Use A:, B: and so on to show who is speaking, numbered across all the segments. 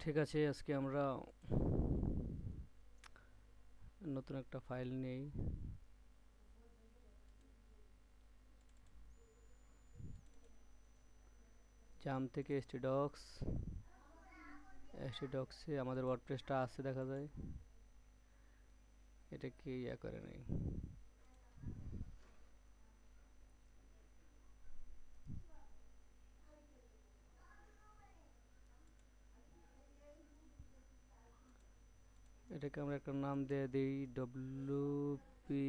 A: ঠিক আছে, আজকে আমরা নতুন একটা ফাইল নেই। জাম থেকে এসটিডক্সে আমাদের ওয়ার্ডপ্রেসটা আছে দেখা যায়। এটাকে করে নেই। এটাকে আমরা একটা নাম দিয়ে দিই ডব্লিউপি।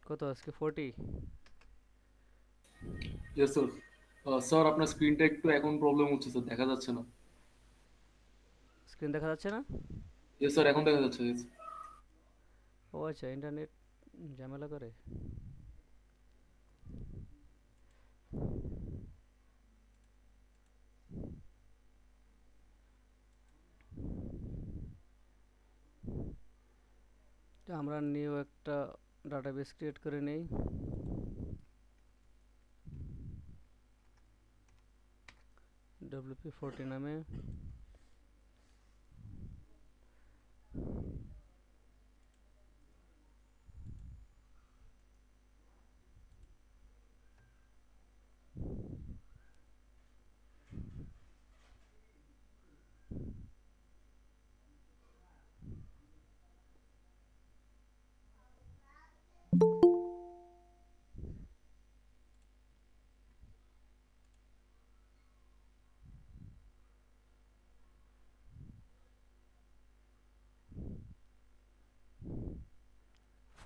A: কত আজকে 40।
B: Yes sir. স্যার আপনার স্ক্রিনটা একটু এখন প্রবলেম হচ্ছে স্যার, দেখা যাচ্ছে না।
A: স্ক্রিন দেখা যাচ্ছে না?
B: ইয়েস স্যার, এখন দেখা যাচ্ছে। Yes.
A: ও আচ্ছা, ইন্টারনেট ঝামেলা করে। তো আমরা নিউ একটা ডাটাবেস ক্রিয়েট করে নেই। WP40 নামে।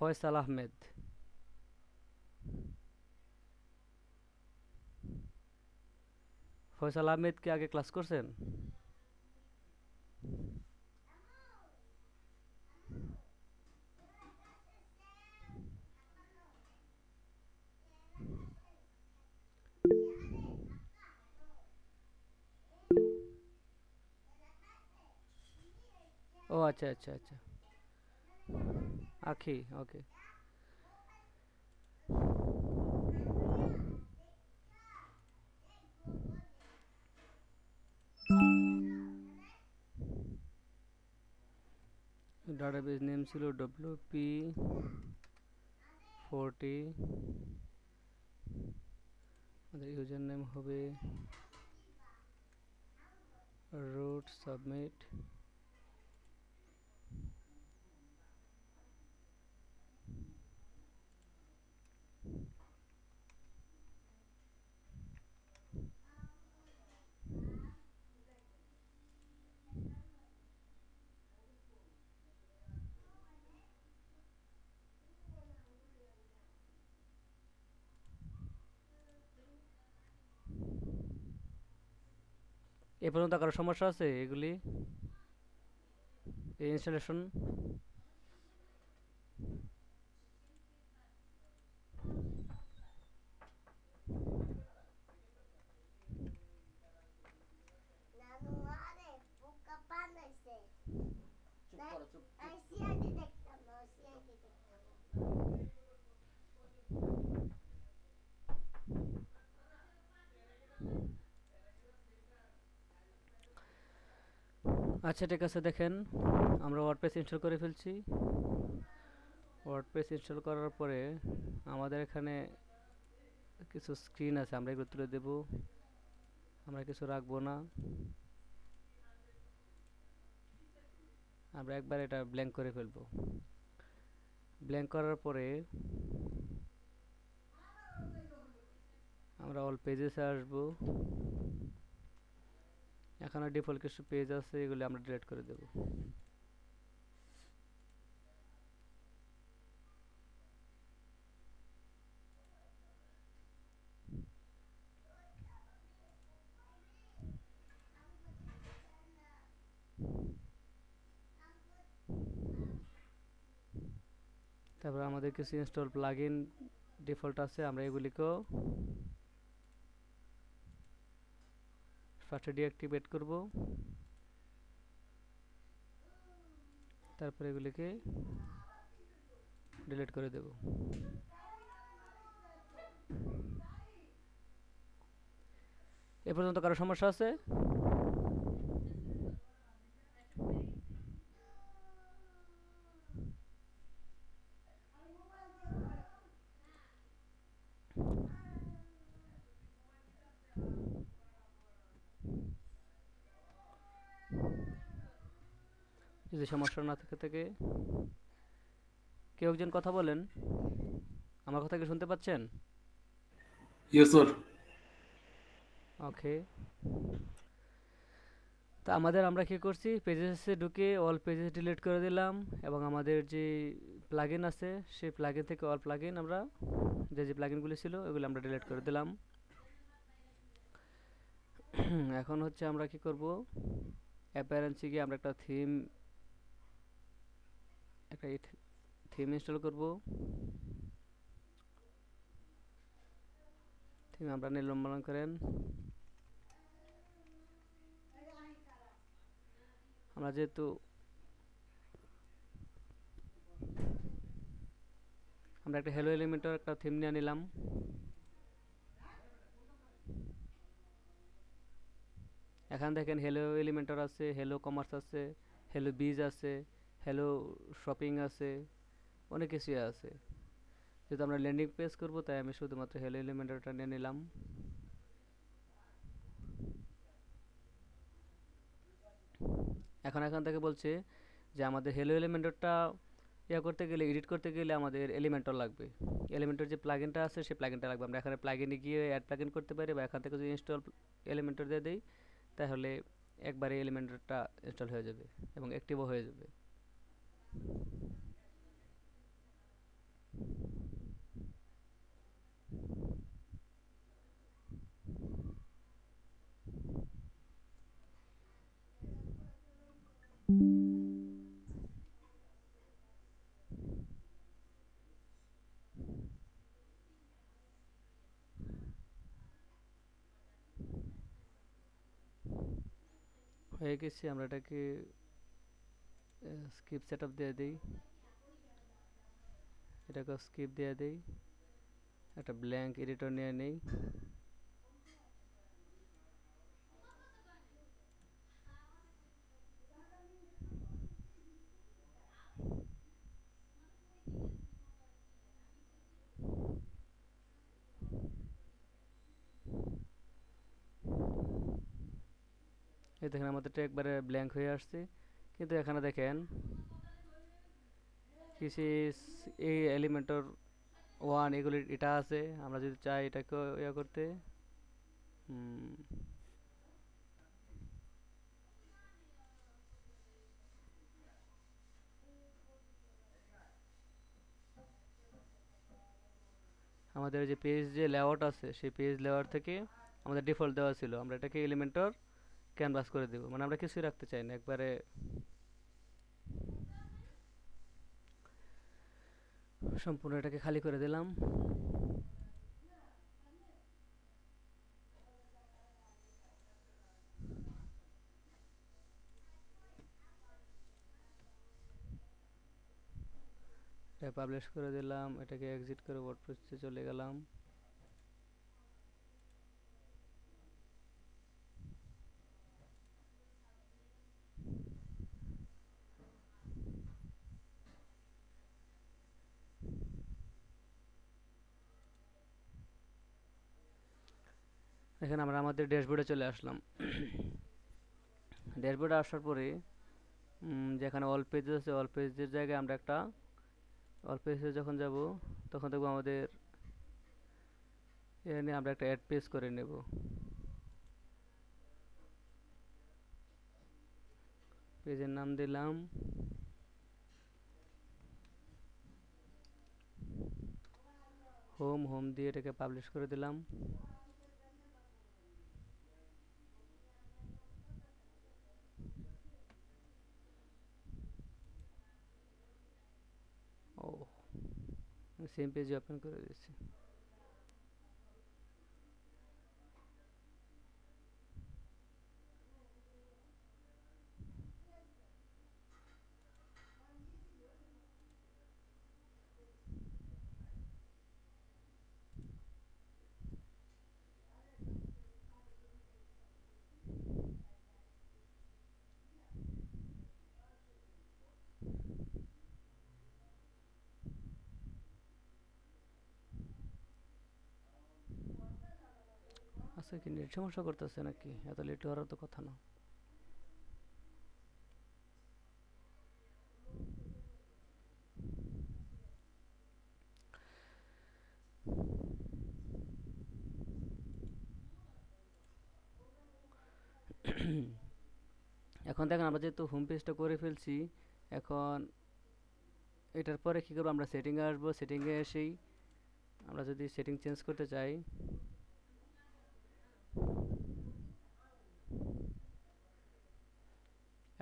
A: ফয়সাল আহমেদ। ফয়সাল আহমেদ কি আগে ক্লাস করছেন? ও আচ্ছা আচ্ছা আচ্ছা। আখি, ওকে। ডাটাবেস নেম ছিল WP40। আমাদের ইউজার নেম হবে root submit। এ পর্যন্ত কারো সমস্যা আছে এগুলি, এই ইনস্টলেশন? আচ্ছা ঠিক আছে, দেখেন আমরা ওয়ার্ডপ্রেস ইনস্টল করে ফেলছি। ওয়ার্ডপ্রেস ইনস্টল করার পরে আমাদের এখানে কিছু স্ক্রিন আছে, আমরা এগুলো তুলে দেব। আমরা কিছু রাখবো না, আমরা একবার এটা ব্ল্যাঙ্ক করে ফেলবো। ব্ল্যাঙ্ক করার পরে আমরা অল পেজেসে আসবো। এখানে ডিফল্ট কিছু পেজ আছে, এগুলি আমরা ডিলিট করে দেব। তারপর আমাদের কিছু ইনস্টল প্লাগইন ডিফল্ট আছে, আমরা এগুলিকেও ফার্স্টে ডিঅ্যাক্টিভেট করব। তারপর এগুলিকে ডিলিট করে দেব। এ পর্যন্ত কারো সমস্যা আছে? যদি সমস্যা না থাকে কেউ একজন কথা বলেন। আমার কথা কি শুনতে পাচ্ছেন?
B: Yes sir.
A: ওকে। তা আমরা কি করছি, পেজেসে ঢুকে অল পেজেস ডিলিট করে দিলাম, এবং আমাদের যে প্লাগইন আছে সেই প্লাগইন থেকে অল প্লাগইন আমরা যে প্লাগইনগুলি ছিল ওগুলো আমরা ডিলিট করে দিলাম। এখন হচ্ছে আমরা কি করব, অ্যাপিয়ারেন্সে গিয়ে আমরা একটা থিম ইনস্টল করব। থিম আমরা নির্মাণ মনে করেন আমরা যেহেতু আমরা একটা হ্যালো এলিমেন্টের একটা থিম নিয়ে নিলাম। এখানে দেখেন হ্যালো এলিমেন্টর আছে, হ্যালো কমার্স আছে, হ্যালো বিজ আছে, হ্যালো শপিং আছে, অনেক কিছুই আছে। যেহেতু আমরা ল্যান্ডিং পেজ করব তাই আমি শুধুমাত্র হ্যালো এলিমেন্টরটা নিয়ে নিলাম। এখন এখান থেকে বলছে যে আমাদের হ্যালো এলিমেন্টরটা করতে গেলে, এডিট করতে গেলে আমাদের এলিমেন্টর লাগবে। এলিমেন্টর যে প্লাগইনটা আছে সেই প্লাগইনটা লাগবে। আমরা এখানে প্লাগইনে গিয়ে অ্যাড প্লাগইন করতে পারি, বা এখান থেকে যদি ইনস্টল এলিমেন্টর দিয়ে দেই তাহলে একবারে এলিমেন্টরটা ইনস্টল হয়ে যাবে এবং অ্যাক্টিভও হয়ে যাবে। হয়ে গেছে, আমরা এটাকে স্কিপ সেটআপ দিয়ে দিই, এটাকে স্কিপ দিয়ে দিই, একটা ব্ল্যাঙ্ক এডিটর নিয়ে নেই। এই দেখেন আমাদেরটা একবারে ব্ল্যাঙ্ক হয়ে আসছে, কিন্তু এখানে দেখেন কিছু এই এলিমেন্টর ওয়ান এগুলি এটা আছে। আমরা যদি চাই এটাকে করতে, আমাদের যে পেজ যে লেআউট আছে সেই পেজ লেআউট থেকে আমাদের ডিফল্ট দেওয়া ছিল, আমরা এটাকে এলিমেন্টর ক্যানভাস করে দেব, মানে আমরা কিছুই রাখতে চাই না, একবারে সম্পূর্ণ এটাকে খালি করে দিলাম। এটা পাবলিশ করে দিলাম, এটাকে এক্সিট করে ওয়ার্ডপ্রেসে চলে গেলাম। এখানে আমরা আমাদের ড্যাশবোর্ডে চলে আসলাম। ড্যাশবোর্ডে আসার পরে যেখানে অল পেজেস আছে অল পেজের জায়গায় আমরা একটা অল পেজে যখন যাব তখন দেখবো আমাদের এখানে আমরা একটা অ্যাড পেজ করে নেব। পেজের নাম দিলাম হোম, হোম দিয়ে এটাকে পাবলিশ করে দিলাম। ও, সেম পেজে ওপেন করে দিয়েছি। আচ্ছা, কি নেট সমস্যা করতেছে নাকি? এত লেট হওয়ার তো কথা না। এখন দেখেন আমরা যেহেতু হোম পেজটা করে ফেলছি, এখন এটার পরে কী করবো, আমরা সেটিংয়ে আসবো। সেটিংয়ে এসেই আমরা যদি সেটিং চেঞ্জ করতে চাই,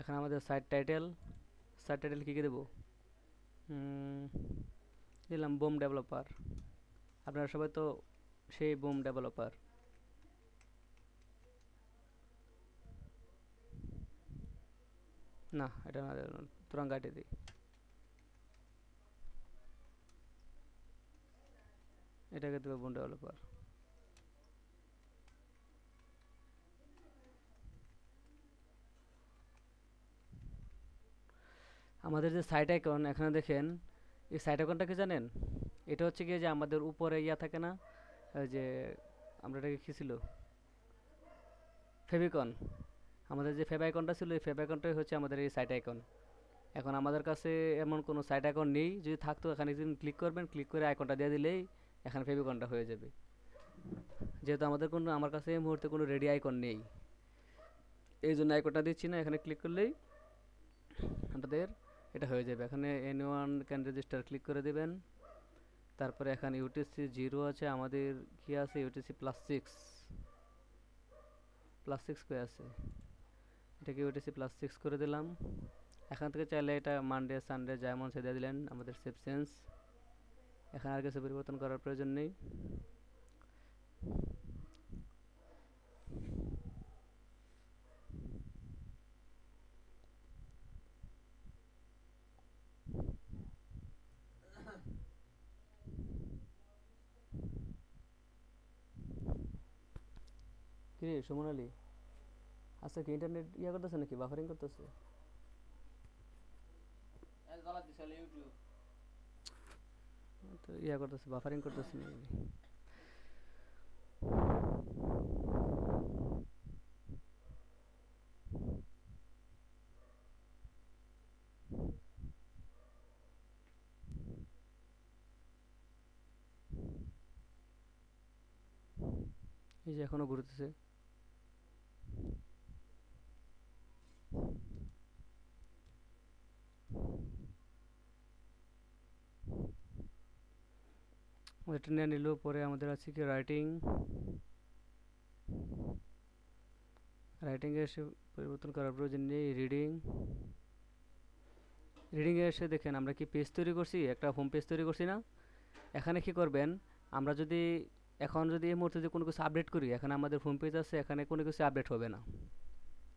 A: এখন আমাদের সাইট টাইটেল কী কী দেবো? উম, দিলাম বোম ডেভেলপার। আপনারা সবাই তো সেই বোম ডেভেলপার। না, এটা না, তুরাঙ্গাটি দিই। এটাকে দেবো বোম ডেভেলপার। আমাদের যে সাইট আইকন এখানে দেখেন, এই সাইট আইকনটা কি জানেন? এটা হচ্ছে কি, যে আমাদের উপরে ইয়া থাকে না, ওই যে আমরা এটাকে কী ছিল, ফেভিকন। আমাদের যে ফেভ আইকনটা ছিল, এই ফেভ আইকনটাই হচ্ছে আমাদের এই সাইট আইকন। এখন আমাদের কাছে এমন কোনো সাইট আইকন নেই। যদি থাকতো, এখানে একদিন ক্লিক করবেন, ক্লিক করে আইকনটা দিয়ে দিলেই এখানে ফেভিকনটা হয়ে যাবে। যেহেতু আমার কাছে এই মুহূর্তে কোনো রেডি আইকন নেই, এই জন্য আইকনটা দিচ্ছি না। এখানে ক্লিক করলেই আমাদের এটা হয়ে যাবে। এখানে এনি ক্যান রেজিস্টার ক্লিক করে দেবেন। তারপরে এখানে ইউটিসি 0 আছে, আমাদের কি আছে, ইউটিসি +6 করে আছে, এটাকে ইউটিসি +6 করে দিলাম। এখান থেকে চাইলে এটা মানডে সানডে যেমন সে দিয়ে দিলেন। আমাদের সেভ চেঞ্জ, এখানে আর কিছু পরিবর্তন করার প্রয়োজন নেই। কি রে সুমন আলী, আচ্ছা, কি ইন্টারনেট ইয়া করতেছে নাকি, বাফারিং করতেছে? তো ইয়া করতেছে, বাফারিং করতেছে নাকি? এই যে এখনো ঘুরতেছে। এটা নিয়ে নিল। পরে আমাদের আছে কি, রাইটিং। রাইটিংয়ে এসে পরিবর্তন করার প্রয়োজন নেই। রিডিংয়ে এসে দেখেন আমরা কি পেজ তৈরি করছি, একটা হোম পেজ তৈরি করছি না? এখানে কি করবেন, আমরা যদি এখন যদি এই মুহূর্তে যদি কোনো কিছু আপডেট করি, এখানে আমাদের হোম পেজ আছে, এখানে কোনো কিছু আপডেট হবে না,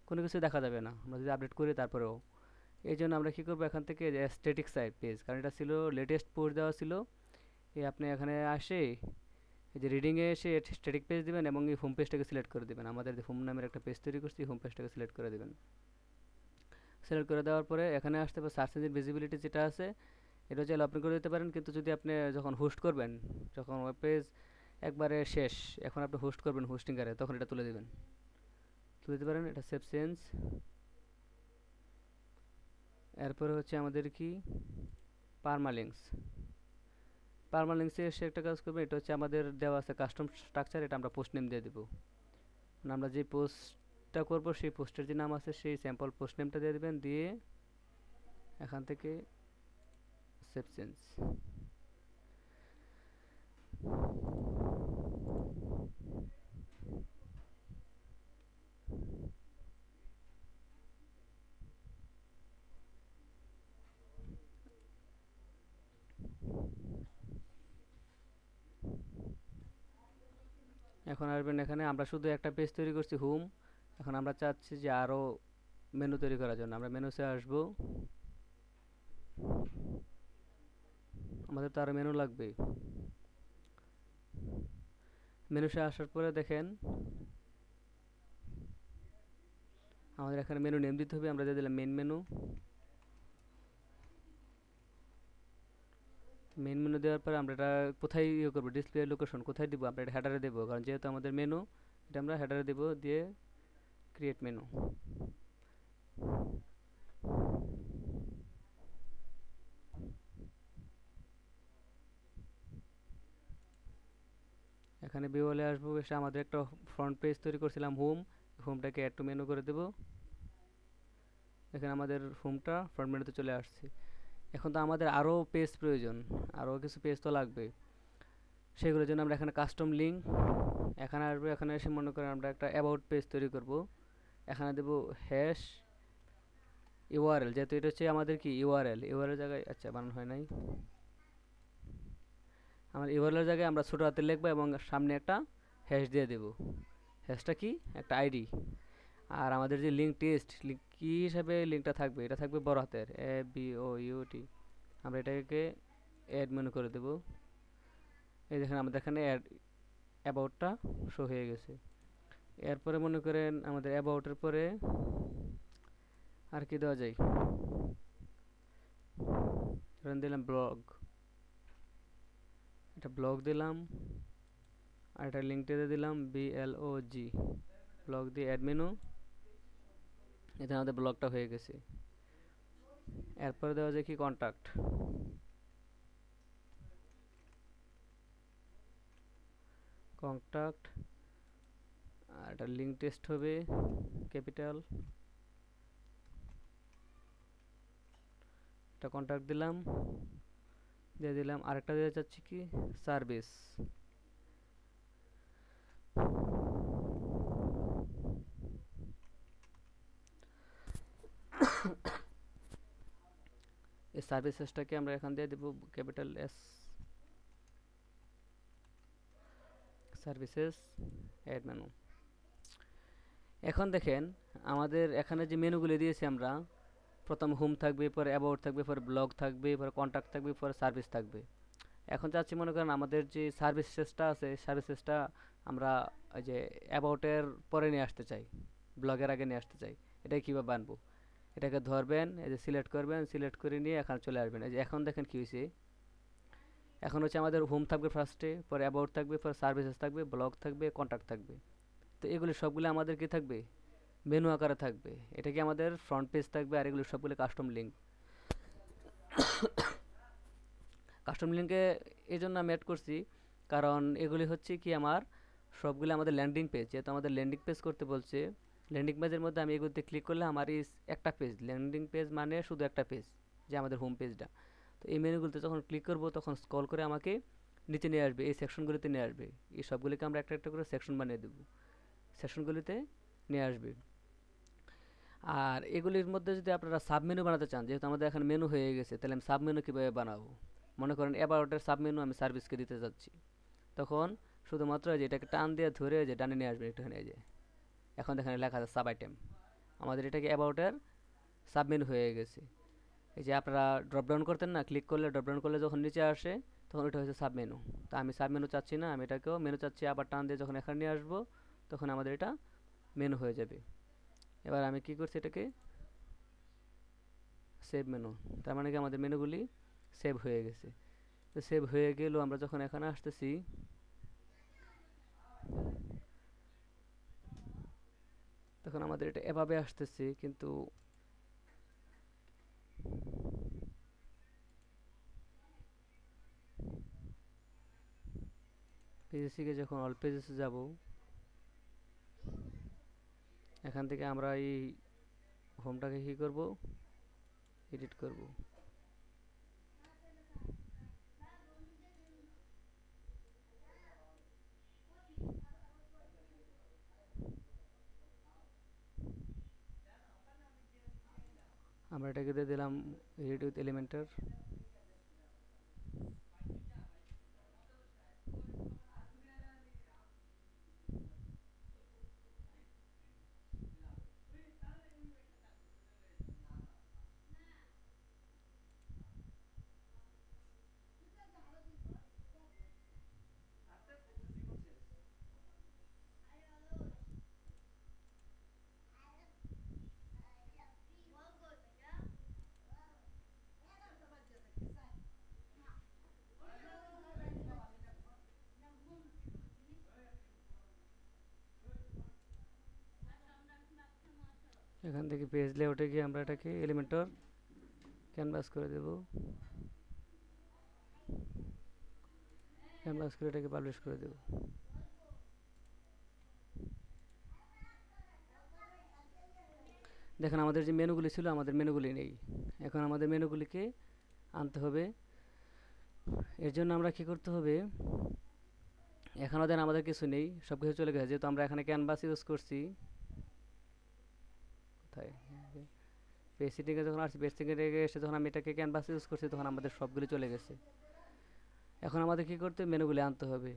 A: কোনো কিছু দেখা যাবে না আমরা যদি আপডেট করি তারপরেও। এই জন্য আমরা কী করবো, এখান থেকে স্ট্যাটিক সাইট পেজ, কারণ এটা ছিল লেটেস্ট পোস্ট দেওয়া ছিল। এই আপনি এখানে আসে, এই যে রিডিংয়ে এসে স্ট্যাটিক পেজ দিবেন এবং এই হোম পেজটাকে সিলেক্ট করে দেবেন। আমাদের হোম নামের একটা পেজ তৈরি করছি, হোম পেজটাকে সিলেক্ট করে দেবেন। সিলেক্ট করে দেওয়ার পরে এখানে আসতে পারে সার্চ ইঞ্জিন ভিজিবিলিটি যেটা আছে, এটা চাইলে আপনি করে দিতে পারেন। কিন্তু যদি আপনি যখন হোস্ট করবেন, যখন ওয়েব পেজ একবারে শেষ, এখন আপনি হোস্ট করবেন হোস্টিংকারে, তখন এটা তুলে দিতে পারেন। এটা সেভ চেঞ্জ। এরপরে হচ্ছে আমাদের কি, পারমালিঙ্কস। পারমালিঙ্কসে এসে একটা কাজ করবে, এটা হচ্ছে আমাদের দেওয়া আছে কাস্টম স্ট্রাকচার, এটা আমরা পোস্ট নেম দিয়ে দেবো। মানে আমরা যে পোস্টটা করব, সেই পোস্টের যে নাম আছে, সেই স্যাম্পল পোস্ট নেমটা দিয়ে দেবেন, দিয়ে এখান থেকে সেভ চেঞ্জ। এখন আসবেন এখানে, আমরা শুধু একটা পেজ তৈরি করছি হোম। এখন আমরা চাচ্ছি যে আরও মেনু তৈরি করার জন্য আমরা মেনুতে আসবো। আমাদের তো আরও মেনু লাগবে। মেনুতে আসার পরে দেখেন আমাদের এখানে মেনু নেম দিতে হবে, আমরা দিয়ে দিলাম মেন মেনু দেওয়ার পরে আমরা এটা কোথায় ইয়ে করবো, ডিসপ্লে লোকেশন কোথায় দিব, আমরা এটা হেডারে দেবো, কারণ যেহেতু আমাদের মেনু, এটা আমরা হেডারে দিব, দিয়ে ক্রিয়েট মেনু। এখানে ভিউলে আসবো, এসে আমাদের একটা ফ্রন্ট পেজ তৈরি করছিলাম হোম, হোমটাকে অ্যাড টু মেনু করে দেব। এখানে আমাদের হোমটা ফ্রন্ট মেনুতে চলে আসছে। এখন তো আমাদের আরও পেজ প্রয়োজন, আরও কিছু পেজ তো লাগবে। সেগুলোর জন্য আমরা এখানে কাস্টম লিঙ্ক, এখানে আসবো, এখানে এসে মনে করেন আমরা একটা অ্যাবাউট পেজ তৈরি করব। এখানে দেব হ্যাশ ইউআরএল, যেহেতু এটা হচ্ছে আমাদের কি ইউআরএল, ইউআরএল জায়গায় আচ্ছা বানানো হয় নাই। আমার ইউআরএল জায়গায় আমরা ছোটো হাতে লিখবো এবং সামনে একটা হ্যাশ দিয়ে দেব। হ্যাশটা কি একটা আইডি। আর আমাদের যে লিঙ্ক টেক্সট, কী হিসাবে লিঙ্কটা থাকবে, এটা থাকবে বড় হাতের ABOUT। আমরা এটাকে অ্যাড মেনু করে দেব। এই দেখেন আমাদের এখানে অ্যাড অ্যাবাউটটা শো হয়ে গেছে। এরপরে মনে করেন আমাদের অ্যাবাউটের পরে আর কি দেওয়া যায়, ধরেন দিলাম ব্লগ, এটা ব্লগ দিলাম। আর এটা লিঙ্কটা দিয়ে দিলাম BLOG, ব্লগ দিয়ে অ্যাড মেনু। এখানে আমাদের ব্লগটা হয়ে গেছে। এরপরে দেওয়া যায় কি কন্ট্যাক্ট, কন্ট্যাক্ট। আর এটা লিঙ্ক টেক্সট হবে ক্যাপিটাল, এটা কন্ট্যাক্ট দিলাম, দিয়ে দিলাম। আরেকটা দিতে চাচ্ছি কি সার্ভিস, এই সার্ভিসেসটাকে আমরা এখান দিয়ে দেব capital S, services add menu. এখন দেখেন আমাদের এখানে যে মেনুগুলো দিয়েছি আমরা, প্রথম হোম থাকবে, পরে অ্যাবাউট থাকবে, পরে ব্লগ থাকবে, পরে কন্ট্যাক্ট থাকবে, পরে সার্ভিস থাকবে। এখন চাচ্ছি মনে করেন আমাদের যে সার্ভিসেসটা আছে, সার্ভিসেসটা আমরা ওই যে অ্যাবাউটের পরে নিয়ে আসতে চাই, ব্লগের আগে নিয়ে আসতে চাই। এটাই কীভাবে বানবো, এটাকে ধরবেন, এই যে সিলেক্ট করবেন, সিলেক্ট করে নিয়ে এখানে চলে আসবেন। এই যে এখন দেখেন কী হয়েছে, এখন হচ্ছে আমাদের হোম থাকবে ফার্স্টে, পরে অ্যাবাউট থাকবে, পরে সার্ভিসেস থাকবে, ব্লগ থাকবে, কন্ট্যাক্ট থাকবে। তো এগুলি সবগুলো আমাদের কি থাকবে, মেনু আকারে থাকবে। এটা কি আমাদের ফ্রন্ট পেজ থাকবে, আর এগুলো সবগুলো কাস্টম লিঙ্ক। কাস্টম লিঙ্কে এই জন্য আমি অ্যাড করছি, কারণ এগুলি হচ্ছে কি আমার সবগুলো আমাদের ল্যান্ডিং পেজ, যেহেতু আমাদের ল্যান্ডিং পেজ করতে বলছে। ল্যান্ডিং পেজের মধ্যে আমি এগুলোতে ক্লিক করলে আমার এই একটা পেজ, ল্যান্ডিং পেজ মানে শুধু একটা পেজ, যে আমাদের হোম পেজটা। তো এই মেনুগুলোতে যখন ক্লিক করব তখন স্ক্রল করে আমাকে নিচে নিয়ে আসবে, এই সেকশনগুলিতে নিয়ে আসবে। এই সবগুলিকে আমরা একটা একটা করে সেকশন বানিয়ে দেবো, সেকশনগুলিতে নিয়ে আসবে। আর এগুলির মধ্যে যদি আপনারা সাব মেনু বানাতে চান, যেহেতু আমাদের এখানে মেনু হয়ে গেছে, তাহলে আমি সাব মেনু কীভাবে বানাবো। মনে করেন অ্যাবাউটের সাব মেনু আমি সার্ভিসকে দিতে যাচ্ছি, তখন শুধুমাত্র যে এটাকে টান দিয়ে ধরে যে ডানে নিয়ে আসবেন একটুখানি। এই যে এখন এখানে লেখা আছে সাব আইটেম, আমাদের এটাকে অ্যাবাউটের সাব মেনু হয়ে গেছে। এই যে আপনারা ড্রপডাউন করতেন না, ক্লিক করলে ড্রপডাউন করলে যখন নিচে আসে তখন ওইটা হচ্ছে সাব মেনু। তা আমি সাব মেনু চাচ্ছি না, আমি এটাকেও মেনু চাচ্ছি। আবার টান দিয়ে যখন এখানে নিয়ে আসবো তখন আমাদের এটা মেনু হয়ে যাবে। এবার আমি কি করছি, এটাকে সেভ মেনু, তার মানে কি আমাদের মেনুগুলি সেভ হয়ে গেছে। তো সেভ হয়ে গেলেও আমরা যখন এখানে আসতেছি তখন আমাদের এটা এভাবে আসতেছে, কিন্তু পেজেস থেকে যখন অল পেজেসে যাব, এখান থেকে আমরা এই হোমটাকে কী করব, এডিট করব। আমরা এটাকে দিয়ে দিলাম এডিট উইথ এলিমেন্টার। এখান থেকে পেজ লেআউটে গিয়ে আমরা এটাকে এলিমেন্টর ক্যানভাস করে দেব, ক্যানভাস করে এটাকে পাবলিশ করে দেব। দেখেন আমাদের যে মেনুগুলি ছিল, আমাদের মেনুগুলি নেই। এখন আমাদের মেনুগুলিকে আনতে হবে। এর জন্য আমরা কি করতে হবে, এখানে দেন আমাদের কিছু নেই, সব কিছু চলে গেছে। যেহেতু আমরা এখানে ক্যানভাস ইউজ করছি, কোথায় পেজ সেটিংয়ে যখন আসছি, পেজ সেটিংয়ে এসে যখন আমি এটাকে ক্যানভাস ইউজ করছি, তখন আমাদের সবগুলি চলে গেছে। এখন আমাদের কি করতে, মেনুগুলি আনতে হবে।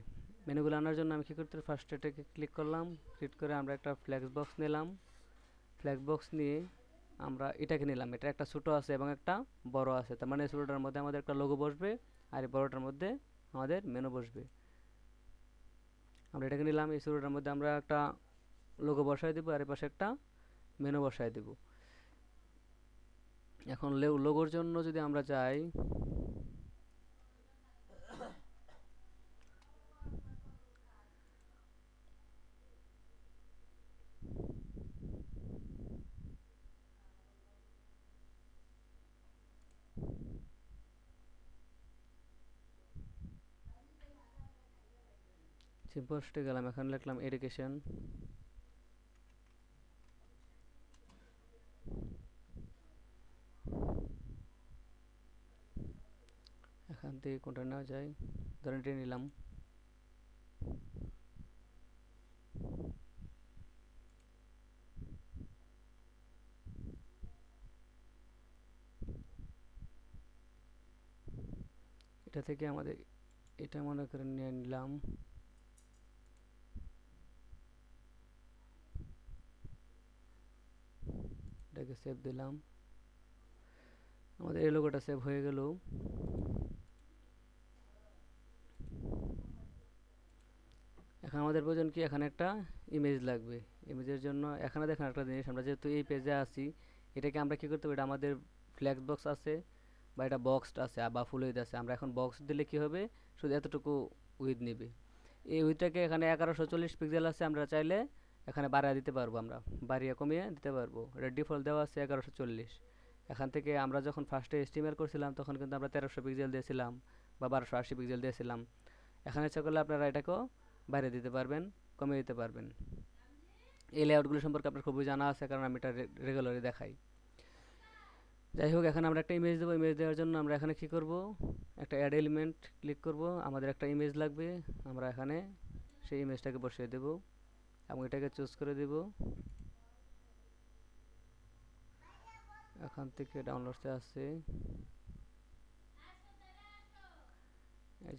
A: মেনুগুলি আনার জন্য আমি কি করতে, ফার্স্ট এটাকে ক্লিক করলাম, ক্লিক করে আমরা একটা ফ্ল্যাক্স বক্স নিলাম। ফ্ল্যাক্স বক্স নিয়ে আমরা এটাকে নিলাম, এটা একটা ছোটো আছে এবং একটা বড় আছে। তার মানে ছোটোটার মধ্যে আমাদের একটা লোগো বসবে, আর এই বড়টার মধ্যে আমাদের মেনু বসবে। আমরা এটাকে নিলাম, এই ছোটোটার মধ্যে আমরা একটা লোগো বসাই দেবো, আর এর পাশে একটা মেনু বসাই দেব। এখন লোগোর জন্য যদি আমরা যাই, পোস্টে গেলাম, এখন লিখলাম এডুকেশন। এখান থেকে কোনটা নেওয়া যায়, ধরেন এটা নিলাম। এটা থেকে আমাদের এটা মনে করে নিয়ে নিলাম। এটাকে সেভ দিলাম, আমাদের এই লোগোটা সেভ হয়ে গেল। এখন আমাদের প্রয়োজন কি, এখানে একটা ইমেজ লাগবে। ইমেজের জন্য এখানে দেখেন একটা জিনিস, আমরা যেহেতু এই পেজে আছি, এটাকে আমরা কি করতে হবে, এটা আমাদের ফ্ল্যাক্স বক্স আছে বা এটা বক্সড আছে বা ফুল উইথ আছে। আমরা এখন বক্স দিলে কি হবে, শুধু এতটুকু উইথ নেবে। এই উইথটাকে এখানে 1140 পিক্সেল আছে, আমরা চাইলে এখানে বাড়িয়ে দিতে পারবো, আমরা বাড়িয়ে কমিয়ে দিতে পারবো। এটা ডিফল্ট দেওয়া আছে 1140। এখান থেকে আমরা যখন ফার্স্টে এস্টিমেট করছিলাম, তখন কিন্তু আমরা 1300 পিক্সেল দিয়েছিলাম বা 1280 পিক্সেল দিয়েছিলাম। এখানে ইচ্ছা করলে আপনারা এটাকেও বাইরে দিতে পারবেন, কমিয়ে দিতে পারবেন। এই লেআউটগুলো সম্পর্কে আপনার খুবই জানা আছে, কারণ আমি এটা রেগুলারলি দেখাই। যাই হোক, এখানে আমরা একটা ইমেজ দেবো। ইমেজ দেওয়ার জন্য আমরা এখানে কি করব, একটা অ্যাড এলিমেন্ট ক্লিক করব। আমাদের একটা ইমেজ লাগবে, আমরা এখানে সেই ইমেজটাকে বসিয়ে দেব এবং এটাকে চুজ করে দেব। এখান থেকে ডাউনলোডসে আছে,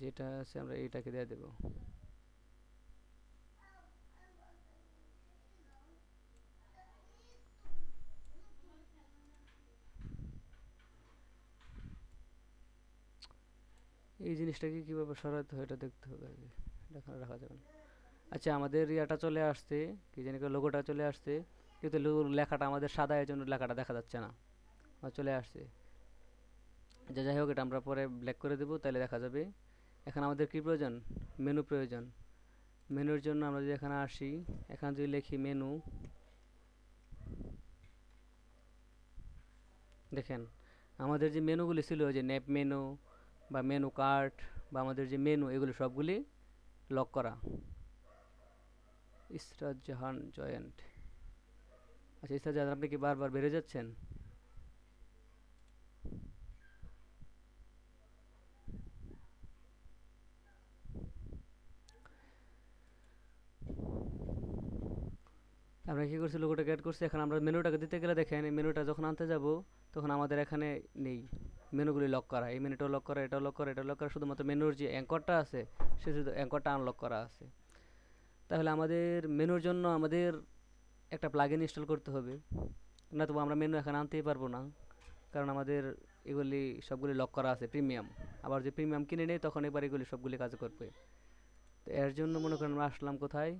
A: যেটা আছে আমরা এইটাকে দিয়ে দেব। এই জিনিসটাকে কীভাবে সরাতে হয় এটা দেখতে হবে আগে, এটা এখানে রাখা যাবে না। আচ্ছা, আমাদের ইয়াটা চলে আসছে, কি জানি লোগোটা চলে আসছে, কিন্তু লেখাটা আমাদের সাদা, এর জন্য লেখাটা দেখা যাচ্ছে না। চলে আসছে, যাই হোক, এটা আমরা পরে ব্ল্যাক করে দেবো, তাহলে দেখা যাবে। এখন আমাদের কি প্রয়োজন, মেনু প্রয়োজন। মেনুর জন্য আমরা যদি এখানে আসি, এখানে যদি লিখি মেনু, দেখেন আমাদের যে মেনুগুলি ছিল, যে নেপ মেনু বা মেনু কার্ট বা আমাদের যে মেনু, এগুলি সবগুলি লক করা। ইসরাত জাহান জয়েন্ট। আচ্ছা, ইসরাত জাহান, আপনি কি বারবার বেড়ে যাচ্ছেন? আমরা কি করছি, লোগোটাকে অ্যাড করছি। এখন আমরা মেনুটাকে দিতে গেলে দেখেন, এই মেনুটা যখন আনতে যাব, তখন আমাদের এখানে নেই, মেনুগুলি লক করা। এই মেনুটাও লক করা, এটাও লক করা, এটাও লক করা। শুধুমাত্র মেনুর যে অ্যাঙ্করটা আছে, সে শুধু অ্যাঙ্করটা আনলক করা আছে। তাহলে আমাদের মেনুর জন্য আমাদের একটা প্লাগইন ইনস্টল করতে হবে, না তবু আমরা মেনু এখানে আনতেই পারবো না, কারণ আমাদের এগুলি সবগুলি লক করা আছে প্রিমিয়াম। আবার যে প্রিমিয়াম কিনে নেই, তখন এবার এগুলি সবগুলি কাজ করবে। তো এর জন্য মনে করেন আমরা আসলাম কোথায়,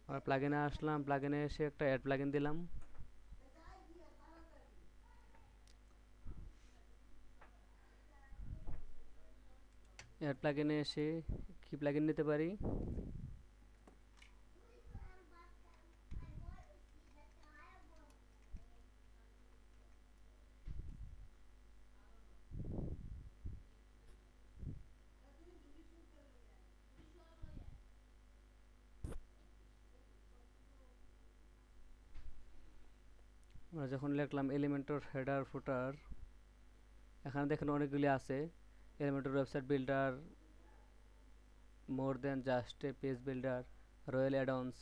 A: আমরা প্লাগইনে আসলাম। প্লাগইনে এসে একটা অ্যাড প্লাগইন দিলাম। অ্যাড প্লাগইনে এসে কি প্লাগইন নিতে পারি, আমরা যখন লিখলাম এলিমেন্টর হেডার ফুটার, এখানে দেখেন অনেকগুলি আছে। Elementor website builder, more than just a page builder, royal addons,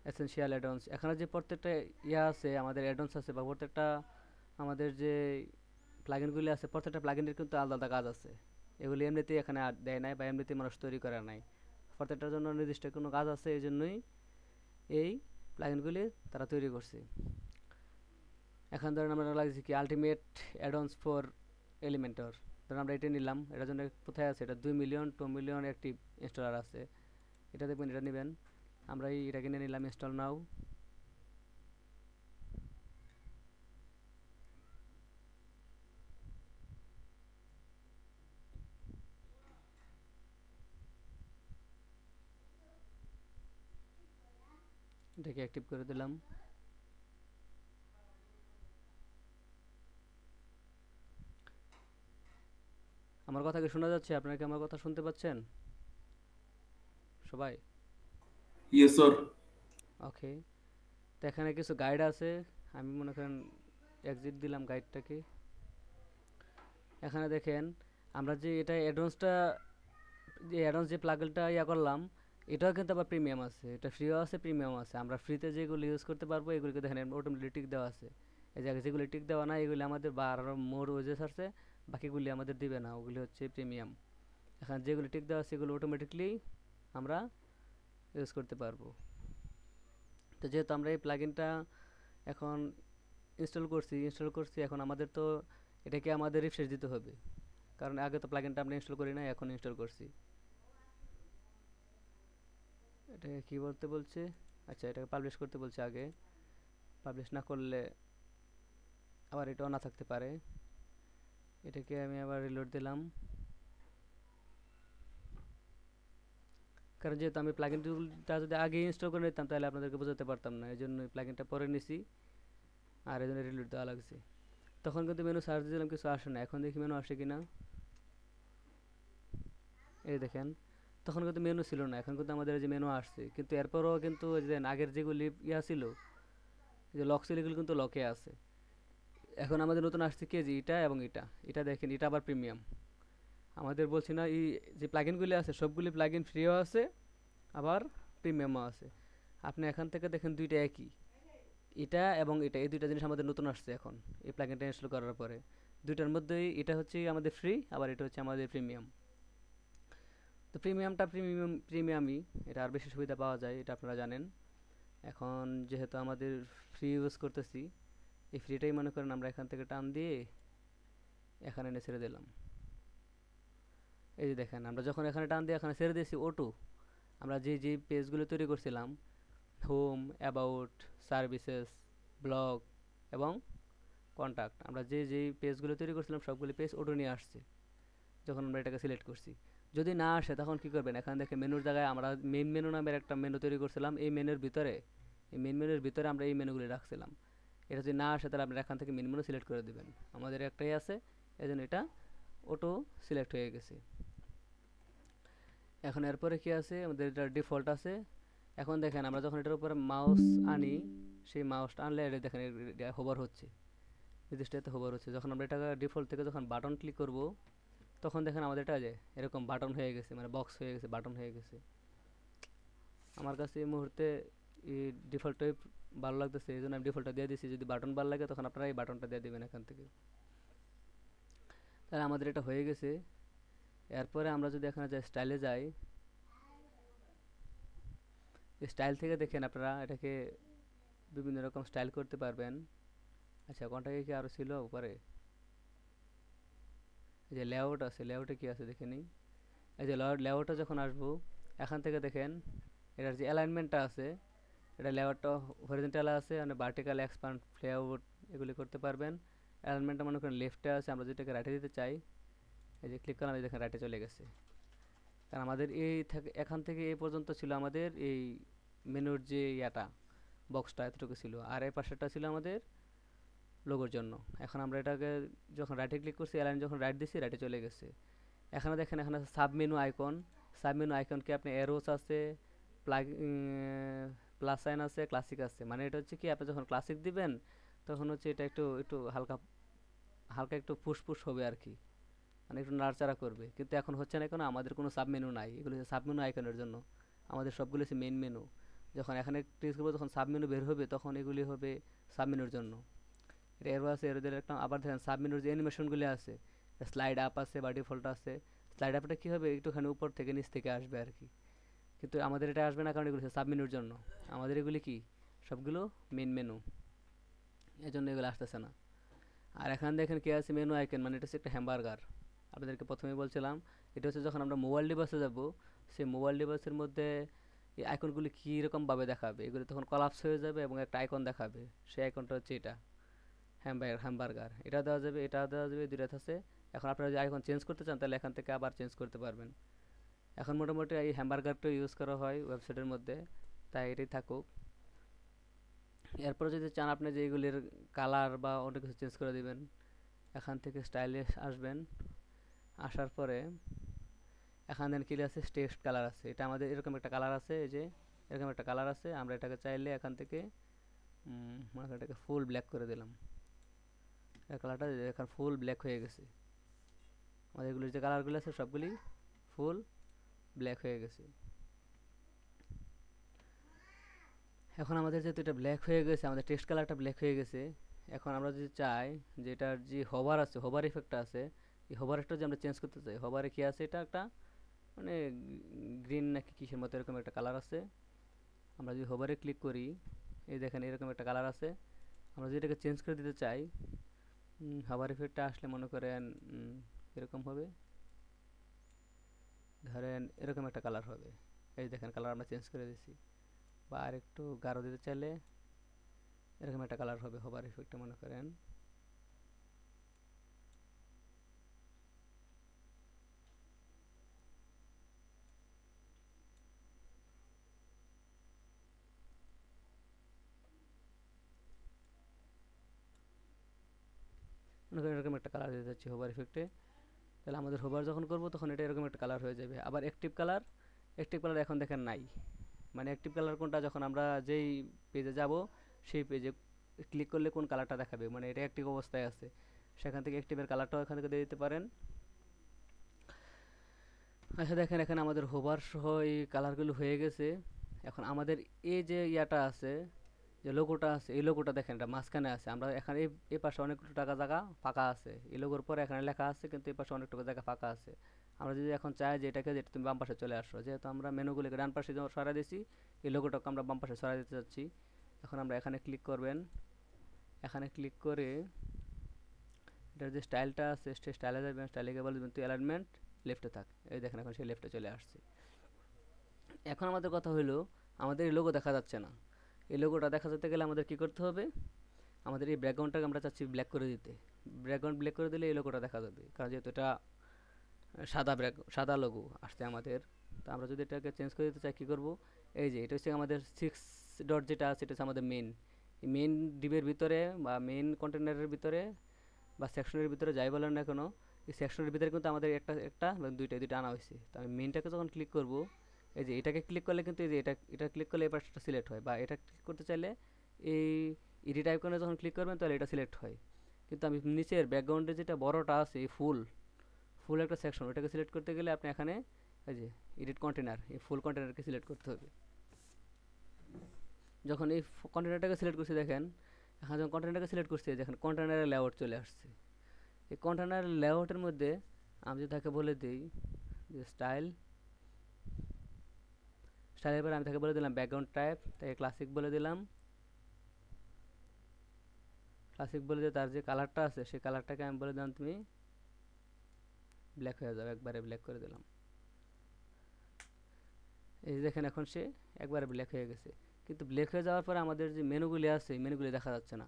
A: essential addons. এখানে যে প্রত্যেকটা ইয়া আছে, আমাদের অ্যাডন্স আছে বা প্রত্যেকটা আমাদের যে প্লাগইনগুলি আছে, প্রত্যেকটা প্লাগইনের কিন্তু আলাদা আলাদা কাজ আছে। এগুলি এমনিতেই এখানে আর দেয় নাই বা এমনিতেই মানুষ তৈরি করে নাই। প্রত্যেকটার জন্য নির্দিষ্ট কোনো কাজ আছে, এই জন্যই এই প্লাগইনগুলি তারা তৈরি করছে। এখন ধরেন আমরা লাগছে কি আলটিমেট অ্যাডন্স ফর এলিমেন্টর, ধরুন আমরা এটা নিলাম, এটার জন্য কোথায় আছে, এটা 2 মিলিয়ন 2 মিলিয়ন অ্যাক্টিভ ইনস্টলার আছে। এটা দেখবেন, এটা নেবেন, আমরা এটা কিনে নিলাম, ইনস্টল নাও। এটাকে অ্যাক্টিভ করে দিলাম। আমার কথা কি শোনা যাচ্ছে? আপনারা কি আমার কথা শুনতে পাচ্ছেন সবাই?
B: Yes sir.
A: ওকে। তো এখানে কিছু গাইড আছে, আমি মনে করেন এক্সিট দিলাম গাইডটাকে। এখানে দেখেন আমরা যে এটা অ্যাডভান্সটা, যে অ্যাডভান্স যে প্লাগইনটা ইয়া করলাম, এটাও কিন্তু আবার প্রিমিয়াম আছে, এটা ফ্রিও আছে প্রিমিয়াম আছে। আমরা ফ্রিতে যেগুলো ইউজ করতে পারবো এগুলিকে দেখেন অটোমেটিক টিক দেওয়া আছে। এই জায়গায় যেগুলি টিক দেওয়া না এগুলি আমাদের বা আরও মোর ওয়েজেস আছে, বাকিগুলি আমাদের দিবে না, ওগুলি হচ্ছে প্রিমিয়াম। এখানে যেগুলি টিক দেওয়া আছে সেগুলো অটোমেটিকলি আমরা ইউজ করতে পারবো। তো যেহেতু আমরা এই প্লাগইনটা এখন ইনস্টল করছি, এখন আমাদের তো এটাকে আমাদের রিফ্রেশ দিতে হবে, কারণ আগে তো প্লাগইনটা আমরা ইনস্টল করি না, এখন ইনস্টল করছি। এটাকে কি বলতে বলছে, আচ্ছা এটাকে পাবলিশ করতে বলছে আগে। পাবলিশ না করলে আবার এটাও না থাকতে পারে। এটাকে আমি আবার রিলোড দিলাম, কারণ যেহেতু আমি প্লাগইনটা যদি আগে ইনস্টল করে নিতাম তাহলে আপনাদেরকে বোঝাতে পারতাম না, এই জন্য প্লাগইনটা পরে নিছি আর এই জন্য রিলোড দেওয়া লাগছে। তখন কিন্তু মেনু সার্চ দিলাম, কিছু আসে না। এখন দেখি মেনু আসে কিনা। এই দেখেন, তখন কিন্তু মেনু ছিল না, এখন কিন্তু আমাদের এই যে মেনু আসছে, কিন্তু এরপরও কিন্তু ওই যে আগের যেগুলি ইয়া ছিল, যে লক ছিল, এগুলো কিন্তু লকে আছে। এখন আমাদের নতুন আসছে কেজি এটা এবং এটা, এটা দেখেন, এটা আবার প্রিমিয়াম। আমাদের বলছি না এই যে প্লাগইনগুলি আছে সবগুলি প্লাগইন ফ্রিও আছে আবার প্রিমিয়ামও আছে। আপনি এখান থেকে দেখেন দুইটা একই, এটা এবং এটা, এই দুইটা জিনিস আমাদের নতুন আসছে এখন এই প্লাগইনটা ইনস্টল করার পরে। দুইটার মধ্যেই এটা হচ্ছে আমাদের ফ্রি, আবার এটা হচ্ছে আমাদের প্রিমিয়াম। তো প্রিমিয়ামই, এটা আর বেশি সুবিধা পাওয়া যায়, এটা আপনারা জানেন। এখন যেহেতু আমাদের ফ্রি ইউজ করতেছি, এই ফ্রিটাই মনে করেন আমরা এখান থেকে টান দিয়ে এখানে এনে ছেড়ে দিলাম। এই যে দেখেন, আমরা যখন এখানে টান দিয়ে এখানে ছেড়ে দিয়েছি ওটু, আমরা যে যে পেজগুলো তৈরি করছিলাম, হোম, অ্যাবাউট, সার্ভিসেস, ব্লগ এবং কন্ট্যাক্ট, আমরা যে যেই পেজগুলো তৈরি করছিলাম সবগুলো পেজ ওটু নিয়ে আসছে যখন আমরা এটাকে সিলেক্ট করছি। যদি না আসে তখন কি করবেন, এখানে দেখে মেনুর জায়গায় আমরা মেন মেনু নামের একটা মেনু তৈরি করছিলাম, এই মেন মেনুর ভিতরে আমরা এই মেনুগুলি রাখছিলাম। এটা যদি না আসে তাহলে আপনারা এখান থেকে মেন মেনু সিলেক্ট করে দেবেন। আমাদের একটাই আছে, এই জন্য এটা অটো সিলেক্ট হয়ে গেছে। এখন এরপরে কি আছে, আমাদের এটা ডিফল্ট আছে। এখন দেখেন আমরা যখন এটার উপরে মাউস আনি, সেই মাউসটা আনলে এটা দেখেন হোভার হচ্ছে, নির্দিষ্ট এতে হোভার হচ্ছে। যখন আমরা এটা ডিফল্ট থেকে যখন বাটন ক্লিক করব, তখন দেখেন আমাদের এটা যে এরকম বাটন হয়ে গেছে, মানে বক্স হয়ে গেছে, বাটন হয়ে গেছে। আমার কাছে এই মুহূর্তে এই ডিফল্টটাই ভালো লাগতেছে, এই জন্য আমি ডিফল্টটা দিয়ে দিচ্ছি। যদি বাটন ভালো লাগে তখন আপনারা এই বাটনটা দিয়ে দেবেন এখান থেকে। তাহলে আমাদের এটা হয়ে গেছে। এরপরে আমরা যদি এখানে যাই, স্টাইলে যাই, স্টাইল থেকে দেখেন আপনারা এটাকে বিভিন্ন রকম স্টাইল করতে পারবেন। আচ্ছা, কোনটা কি আরও ছিল উপরে, এই যে লেআউট আছে, লেআউটে কি আছে দেখে নিই। এই যে লেআউটে যখন আসবো, এখান থেকে দেখেন এটার যে অ্যালাইনমেন্টটা আছে, এটা লেআউটটা হরিজন্টাল আছে, মানে ভার্টিক্যাল, এক্সপান্ড, লেআউট এগুলি করতে পারবেন। অ্যালাইনমেন্টটা মনে করেন লেফটে আছে, আমরা যেটাকে রাইটে দিতে চাই, এই যে ক্লিক করলাম, এই দেখেন রাইটে চলে গেছে। কারণ আমাদের এই এখান থেকে এই পর্যন্ত ছিল আমাদের এই মেনুর যে ইয়াটা, বক্সটা এতটুকু ছিল, আর এই পাশেরটা ছিল আমাদের লোগোর জন্য। এখন আমরা এটাকে যখন রাইটে ক্লিক করছি, অ্যালাইন যখন রাইট দিছি, রাইটে চলে গেছে। এখানে দেখেন, এখানে sub menu icon, sub menu আইকনকে আপনি অ্যারোস আছে, প্লাগ প্লাস সাইন আছে, ক্লাসিক আছে। মানে এটা হচ্ছে কি, আপনি যখন ক্লাসিক দিবেন তখন হচ্ছে এটা একটু একটু হালকা হালকা একটু ফুসফুস হবে আর কি, মানে একটু নাড়াচাড়া করবে। কিন্তু এখন হচ্ছে না, কেন আমাদের কোনো সাব মেনু নাই, এগুলো হচ্ছে সাব মেনু আইকনের জন্য। আমাদের সবগুলো হচ্ছে মেইন মেনু। যখন এখানে ক্লিক করবো তখন সাব মেনু বের হবে, তখন এগুলি হবে সাব মেনুর জন্য। এটা এরও আছে, এরও একটা আবার দেখেন সাব মেনুর যে অ্যানিমেশনগুলি আছে, স্লাইড আপ আছে বা ডিফল্ট আছে। স্লাইড আপটা কী হবে, একটুখানি উপর থেকে নিচ থেকে আসবে আর কি। কিন্তু আমাদের এটা আসবে না, কারণ এগুলো সাব মেনুর জন্য। আমাদের এগুলি কি সবগুলো মেন মেনু, এই জন্য এগুলো আসতেছে না। আর এখানে দেখেন কি আছে, মেনু আইকন, মানে এটা হচ্ছে একটা হ্যামবার্গার। আপনাদেরকে প্রথমেই বলছিলাম, এটা হচ্ছে যখন আমরা মোবাইল ডিভাইসে যাব, সেই মোবাইল ডিভাইসের মধ্যে এই আইকনগুলি কীরকমভাবে দেখাবে, এগুলি তখন কলাপস হয়ে যাবে এবং একটা আইকন দেখাবে। সেই আইকনটা হচ্ছে এটা, হ্যামবার্গার। এটা দেওয়া যাবে, এটা দেওয়া যাবে, দুইটা আছে। এখন আপনারা যদি আইকন চেঞ্জ করতে চান, তাহলে এখান থেকে আবার চেঞ্জ করতে পারবেন। এখন মোটামুটি এই হ্যামবার্গারটা ইউজ করা হয় ওয়েবসাইটের মধ্যে, তাই এটাই থাকুক। এরপরে যদি চান আপনি যে এগুলির কালার বা অন্য কিছু চেঞ্জ করে দিবেন, এখান থেকে স্টাইলে আসবেন। আসার পরে এখানে কি আছে, টেক্সট কালার আছে। এটা আমাদের এরকম একটা কালার আছে, এই যে এরকম একটা কালার আছে। আমরা এটাকে চাইলে এখান থেকে মনে করেন এটাকে ফুল ব্ল্যাক করে দিলাম। এই কালারটা এখন ফুল ব্ল্যাক হয়ে গেছে। আমাদের এগুলির যে কালারগুলো আছে সবগুলি ফুল ব্ল্যাক হয়ে গেছে। এখন আমাদের যেহেতু এটা ব্ল্যাক হয়ে গেছে, আমাদের টেক্সট কালারটা ব্ল্যাক হয়ে গেছে, এখন আমরা যদি চাই যে এটার যে হোভার আছে, হোভার ইফেক্টটা আছে, এই হোভার ইফেক্টটা যে আমরা চেঞ্জ করতে চাই, হোভারে কি আছে, এটা একটা মানে গ্রিন নাকি কিসের মতো এরকম একটা কালার আছে। আমরা যদি হোভারে ক্লিক করি, এই দেখেন এরকম একটা কালার আছে। আমরা যদি এটাকে চেঞ্জ করে দিতে চাই, হোভার ইফেক্টটা আসলে মনে করেন এরকম হবে, ধরেন এরকম একটা কালার হবে। এই দেখেন কালার আমরা চেঞ্জ করে দিছি। বা আর একটু গাঢ় দিতে চাইলে এরকম একটা কালার হবে হোভার ইফেক্টটা, মনে করেন। মনে করেন এরকম একটা কালার দিতে চাচ্ছি হোভার ইফেক্টে, তাহলে আমাদের হোভার যখন করব তখন এটা এরকম একটা কালার হয়ে যাবে। আবার অ্যাক্টিভ কালার, অ্যাক্টিভ কালার এখন দেখেন নাই। মানে অ্যাক্টিভ কালার কোনটা, যখন আমরা যেই পেজে যাব সেই পেজে ক্লিক করলে কোন কালারটা দেখাবে, মানে এটা অ্যাক্টিভ অবস্থায় আছে, সেখান থেকে অ্যাক্টিভের কালারটাও এখান থেকে দিয়ে দিতে পারেন। আচ্ছা দেখেন এখানে আমাদের হোভার সহ এই কালারগুলো হয়ে গেছে। এখন আমাদের এই যে ইয়াটা আছে, যে লোগোটা আছে, এই লোগোটা দেখেন এটা মাঝখানে আছে। আমরা এখানে এই পাশে অনেকটুকু জায়গা ফাঁকা আছে, এই লোগোর পরে এখানে লেখা আছে, কিন্তু এই পাশে অনেকটুকু জায়গা ফাঁকা আছে। আমরা যদি এখন চাই যে এটাকে, যেটা তুমি বাম পাশে চলে আসো, যেহেতু আমরা মেনুগুলিকে ডান পাশে সরাই দিয়েছি, এই লোগোটাকে আমরা বাম পাশে সরাই দিতে চাচ্ছি। এখন আমরা এখানে ক্লিক করবেন। এখানে ক্লিক করে এটার যে স্টাইলটা আছে সেই স্টাইলে যাবেন, স্টাইলে গিয়ে বলবেন তুই অ্যালাইনমেন্ট লেফটে থাক। এই দেখেন এখন সেই লেফটে চলে আসছে। এখন আমাদের কথা হলো, আমাদের এই লোগো দেখা যাচ্ছে না। এই লোগোটা দেখা যেতে গেলে আমাদের কি করতে হবে, আমাদের এই ব্যাকগ্রাউন্ডটাকে আমরা চাচ্ছি ব্ল্যাক করে দিতে। ব্যাকগ্রাউন্ড ব্ল্যাক করে দিলে এই লোগোটা দেখা যাবে, কারণ যেহেতু এটা সাদা লোগো আসছে আমাদের। তো আমরা যদি এটাকে চেঞ্জ করে দিতে চাই কী করব, এই যে এটা হচ্ছে আমাদের 6 ডট যেটা আছে, এটা হচ্ছে আমাদের মেন। এই মেন ডিবের ভিতরে বা মেন কন্টেনারের ভিতরে বা সেকশনের ভিতরে যাই বলেন না কেন, এই সেকশনের ভিতরে কিন্তু আমাদের একটা একটা বা দুইটা দুইটা আনা হয়েছে। তো আমি মেনটাকে যখন ক্লিক করব, এই যে এটাকে ক্লিক করলে কিন্তু এই যে এটা ক্লিক করলে এই পাশটা সিলেক্ট হয়, বা এটা ক্লিক করতে চাইলে এই এডিট আইকনে যখন ক্লিক করবেন তাহলে এটা সিলেক্ট হয়। কিন্তু আমি নিচের ব্যাকগ্রাউন্ডে যেটা বড়টা আছে, এই ফুল ফুল একটা সেকশন, ওটাকে সিলেক্ট করতে গেলে আপনি এখানে এই যে এডিট কন্টেনার, এই ফুল কন্টেনারকে সিলেক্ট করতে হবে। যখন এই কন্টেনারটাকে সিলেক্ট করছি দেখেন, এখন যখন কন্টেনারটাকে সিলেক্ট করছি দেখেন কন্টেনারের লেআউট চলে আসছে। এই কন্টেনার লেআউটের মধ্যে আমি যদি তাকে বলে দিই যে স্টাইলের পরে আমি তাকে বলে দিলাম ব্যাকগ্রাউন্ড টাইপ, তাকে ক্লাসিক বলে দিলাম। ক্লাসিক বলে দিয়ে তার যে কালারটা আছে সেই কালারটাকে আমি বলে দিলাম তুমি ব্ল্যাক হয়ে যাবে, একবারে ব্ল্যাক করে দিলাম। এই যে দেখেন এখন সে একবারে ব্ল্যাক হয়ে গেছে। কিন্তু ব্ল্যাক হয়ে যাওয়ার পরে আমাদের যে মেনুগুলি আছে এই মেনুগুলি দেখা যাচ্ছে না।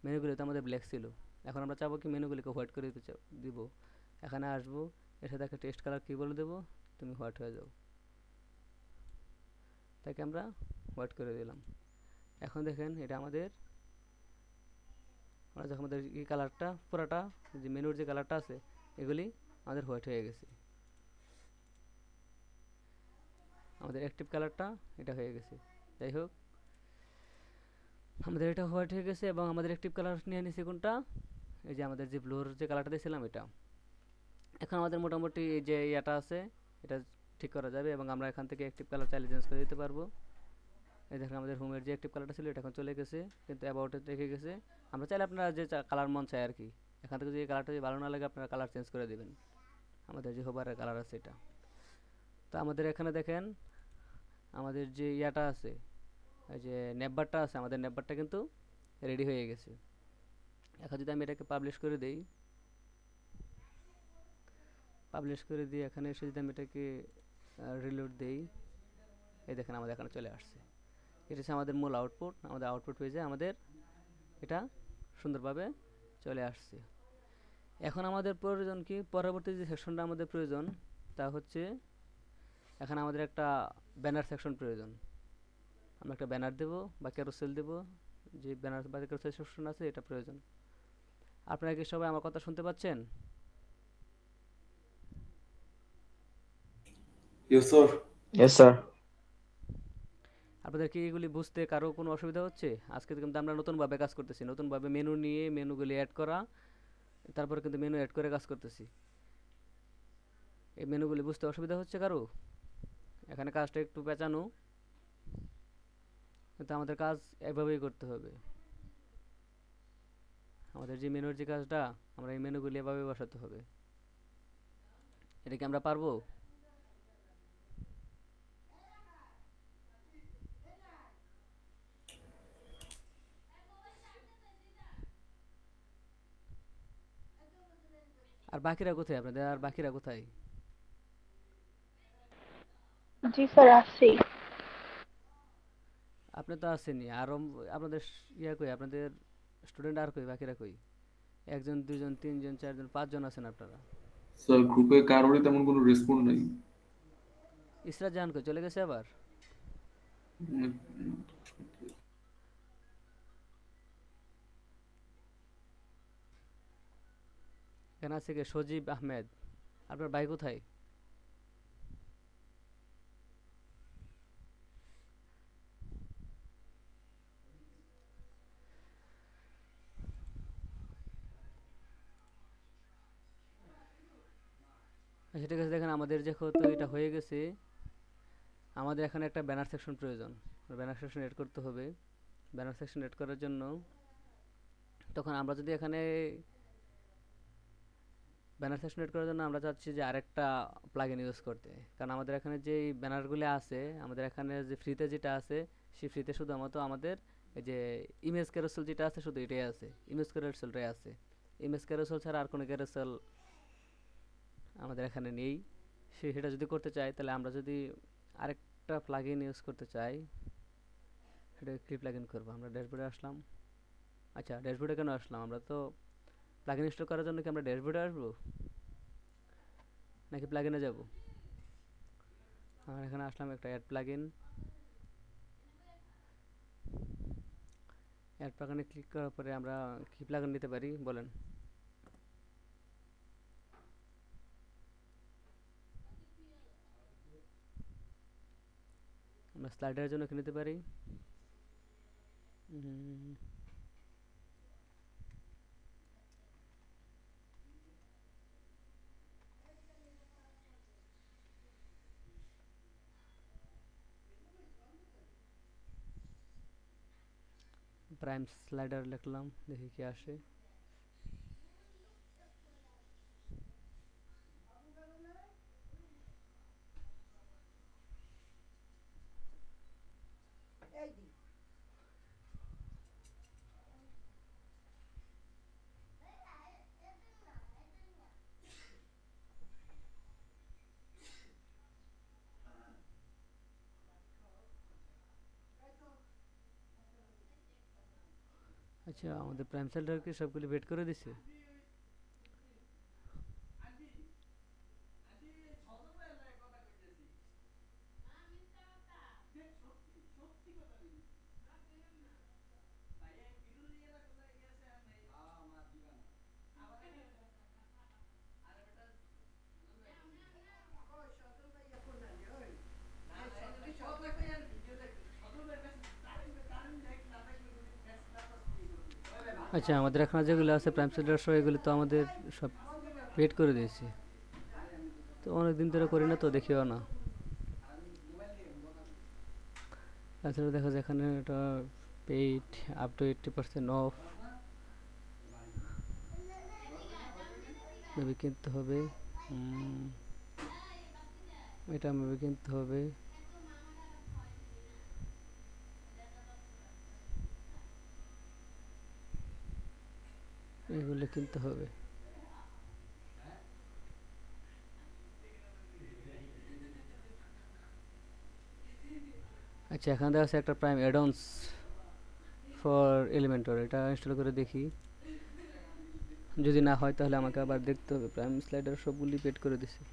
A: মেনুগুলি তো আমাদের ব্ল্যাক ছিল। এখন আমরা চাবো কি মেনুগুলিকে হোয়াইট করে দিতে দিব। এখানে আসবো, এর সাথে একটা টেক্সট কালার কি বলে দেবো, তুমি হোয়াইট হয়ে যাও। তাকে আমরা হোয়াইট করে দিলাম। এখন দেখেন এটা আমাদের, আমরা যখন আমাদের এই কালারটা পুরাটা, যে মেনুর যে কালারটা আছে এগুলি আমাদের হোয়াইট হয়ে গেছে। আমাদের অ্যাক্টিভ কালারটা এটা হয়ে গেছে। যাই হোক, আমাদের এটা হোয়াইট হয়ে গেছে এবং আমাদের অ্যাক্টিভ কালার নিয়ে নিছি কোনটা, এই যে আমাদের যে ব্লুর যে কালারটা দিয়েছিলাম এটা। এখন আমাদের মোটামুটি এই যে ইয়াটা আছে এটা ঠিক করা যাবে এবং আমরা এখান থেকে অ্যাক্টিভ কালার চাইলে চেঞ্জ করে দিতে পারবো। এই দেখেন আমাদের হোমের যে অ্যাক্টিভ কালারটা ছিল এটা এখন চলে গেছে, কিন্তু অ্যাবাউটে রেখে গেছে। আমরা চাইলে আপনারা যে কালার মন চাই আর কি, এখান থেকে যদি কালারটা যদি ভালো না লাগে আপনারা কালার চেঞ্জ করে দেবেন। আমাদের যে হোভারের কালার আছে এটা। তো আমাদের এখানে দেখেন আমাদের যে ইয়াটা আছে, এই যে নেববারটা আছে, আমাদের নেববারটা কিন্তু রেডি হয়ে গেছে। এখন যদি আমি এটাকে পাবলিশ করে দেই, পাবলিশ করে দিয়ে এখানে এসে যদি আমি এটাকে রিলোড দেই, এই দেখেন আমাদের এখানে চলে আসছে। এটা হচ্ছে আমাদের মূল আউটপুট। আমাদের আউটপুট পেজে আমাদের এটা সুন্দরভাবে চলে আসছে। এখন আমাদের প্রয়োজন কি, পরবর্তী যে সেকশনটা আমাদের প্রয়োজন তা হচ্ছে এখানে আমাদের একটা ব্যানার সেকশন প্রয়োজন। আমরা একটা ব্যানার দেব বা ক্যারোসেল দেব, যে ব্যানার বা ক্যারোসেল সেকশন আছে এটা প্রয়োজন। আপনারা কি সবাই আমার কথা শুনতে পাচ্ছেন?
B: Yes sir.
C: Yes, sir.
A: আপনাদের কি এগুলি বুঝতে কারো কোনো অসুবিধা হচ্ছে? আজকে কিন্তু আমরা নতুনভাবে কাজ করতেছি, নতুনভাবে মেনু নিয়ে মেনুগুলি অ্যাড করা, তারপরে কিন্তু মেনু অ্যাড করে কাজ করতেছি। এই মেনুগুলি বুঝতে অসুবিধা হচ্ছে কারো? এখানে কাজটা একটু পেঁচানো, কিন্তু আমাদের কাজ এভাবেই করতে হবে। আমাদের যে মেনুর যে কাজটা, আমরা এই মেনুগুলি এভাবে বসাতে হবে। এটা কি আমরা পারবো? আর বাকিরা কোথায় আপনাদের, আর বাকিরা কোথায়?
D: জি স্যার, আসছি।
A: আপনি তো আসেনই, আর আপনাদের ইয়া কই, আপনাদের স্টুডেন্ট আর কই, বাকিরা কই? একজন দুজন তিনজন চারজন পাঁচজন আছেন আপনারা।
B: স্যার গ্রুপে কারোরই তেমন কোনো রেসপন্স নেই।
A: ইসরাত জাহান কই, চলে গেছে আবার?
B: উম,
A: এখানে আছে কে, সজীব আহমেদ। আপনার ভাই কোথায়? আচ্ছা ঠিক আছে, দেখেন আমাদের যেহেতু এটা হয়ে গেছে, আমাদের এখানে একটা ব্যানার সেকশন প্রয়োজন। ব্যানার সেকশন এড করতে হবে। ব্যানার সেকশন এড করার জন্য তখন আমরা যদি এখানে ব্যানার সেকশন এড করার জন্য আমরা চাচ্ছি যে আরেকটা প্লাগইন ইউজ করতে, কারণ আমাদের এখানে যে ব্যানারগুলো আছে, আমাদের এখানে যে ফ্রিতে যেটা আছে, সেই ফ্রিতে শুধুমাত্র আমাদের এই যে ইমেজ ক্যারোসেল যেটা আছে শুধু এটাই আছে, ইমেজ ক্যারোসেলটাই আছে। ইমেজ ক্যারোসেল ছাড়া আর কোনো ক্যারোসেল আমাদের এখানে নেই। সেটা যদি করতে চাই, তাহলে আমরা যদি আরেকটা প্লাগইন ইউজ করতে চাই, সেটা কি প্লাগইন করবো? আমরা ড্যাশবোর্ডে আসলাম। আচ্ছা ড্যাশবোর্ডে কেন আসলাম? আমরা তো প্লাগইন ইনস্টল করার জন্য কি আমরা ড্যাশবোর্ডে আসবো নাকি প্লাগইনে যাব? আমরা এখানে আসলাম, একটা অ্যাড প্লাগইন। অ্যাড প্লাগইনে ক্লিক করার পরে আমরা কি প্লাগইন নিতে পারি বলেন? আমরা স্লাইডারের জন্য কি নিতে পারি? প্রাইম স্লাইডার লিখলাম, দেখি কি আসে। আচ্ছা আমাদের প্রাইম স্লাইডার কি সবগুলি বেড করে দিছে? আচ্ছা, আমাদের এখানে যেগুলো আছে প্রাইম স্লাইডার সহ এগুলো তো আমাদের সব পেড করে দিয়েছি, তো অনেকদিন ধরে করি না তো দেখিও না। তাছাড়া দেখা যায় এখানে এটা paid up to 80% of, maybe কিনতে হবে। উম, এটা মেবি কিনতে হবে, এগুলো কিনতে হবে। আচ্ছা, এখানে দেখা আছে একটা প্রাইম অ্যাডন্স ফর এলিমেন্টর, এটা ইনস্টল করে দেখি। যদি না হয় তাহলে আমাকে আবার দেখতে হবে। প্রাইম স্লাইডার সবগুলি পেড করে দিছি।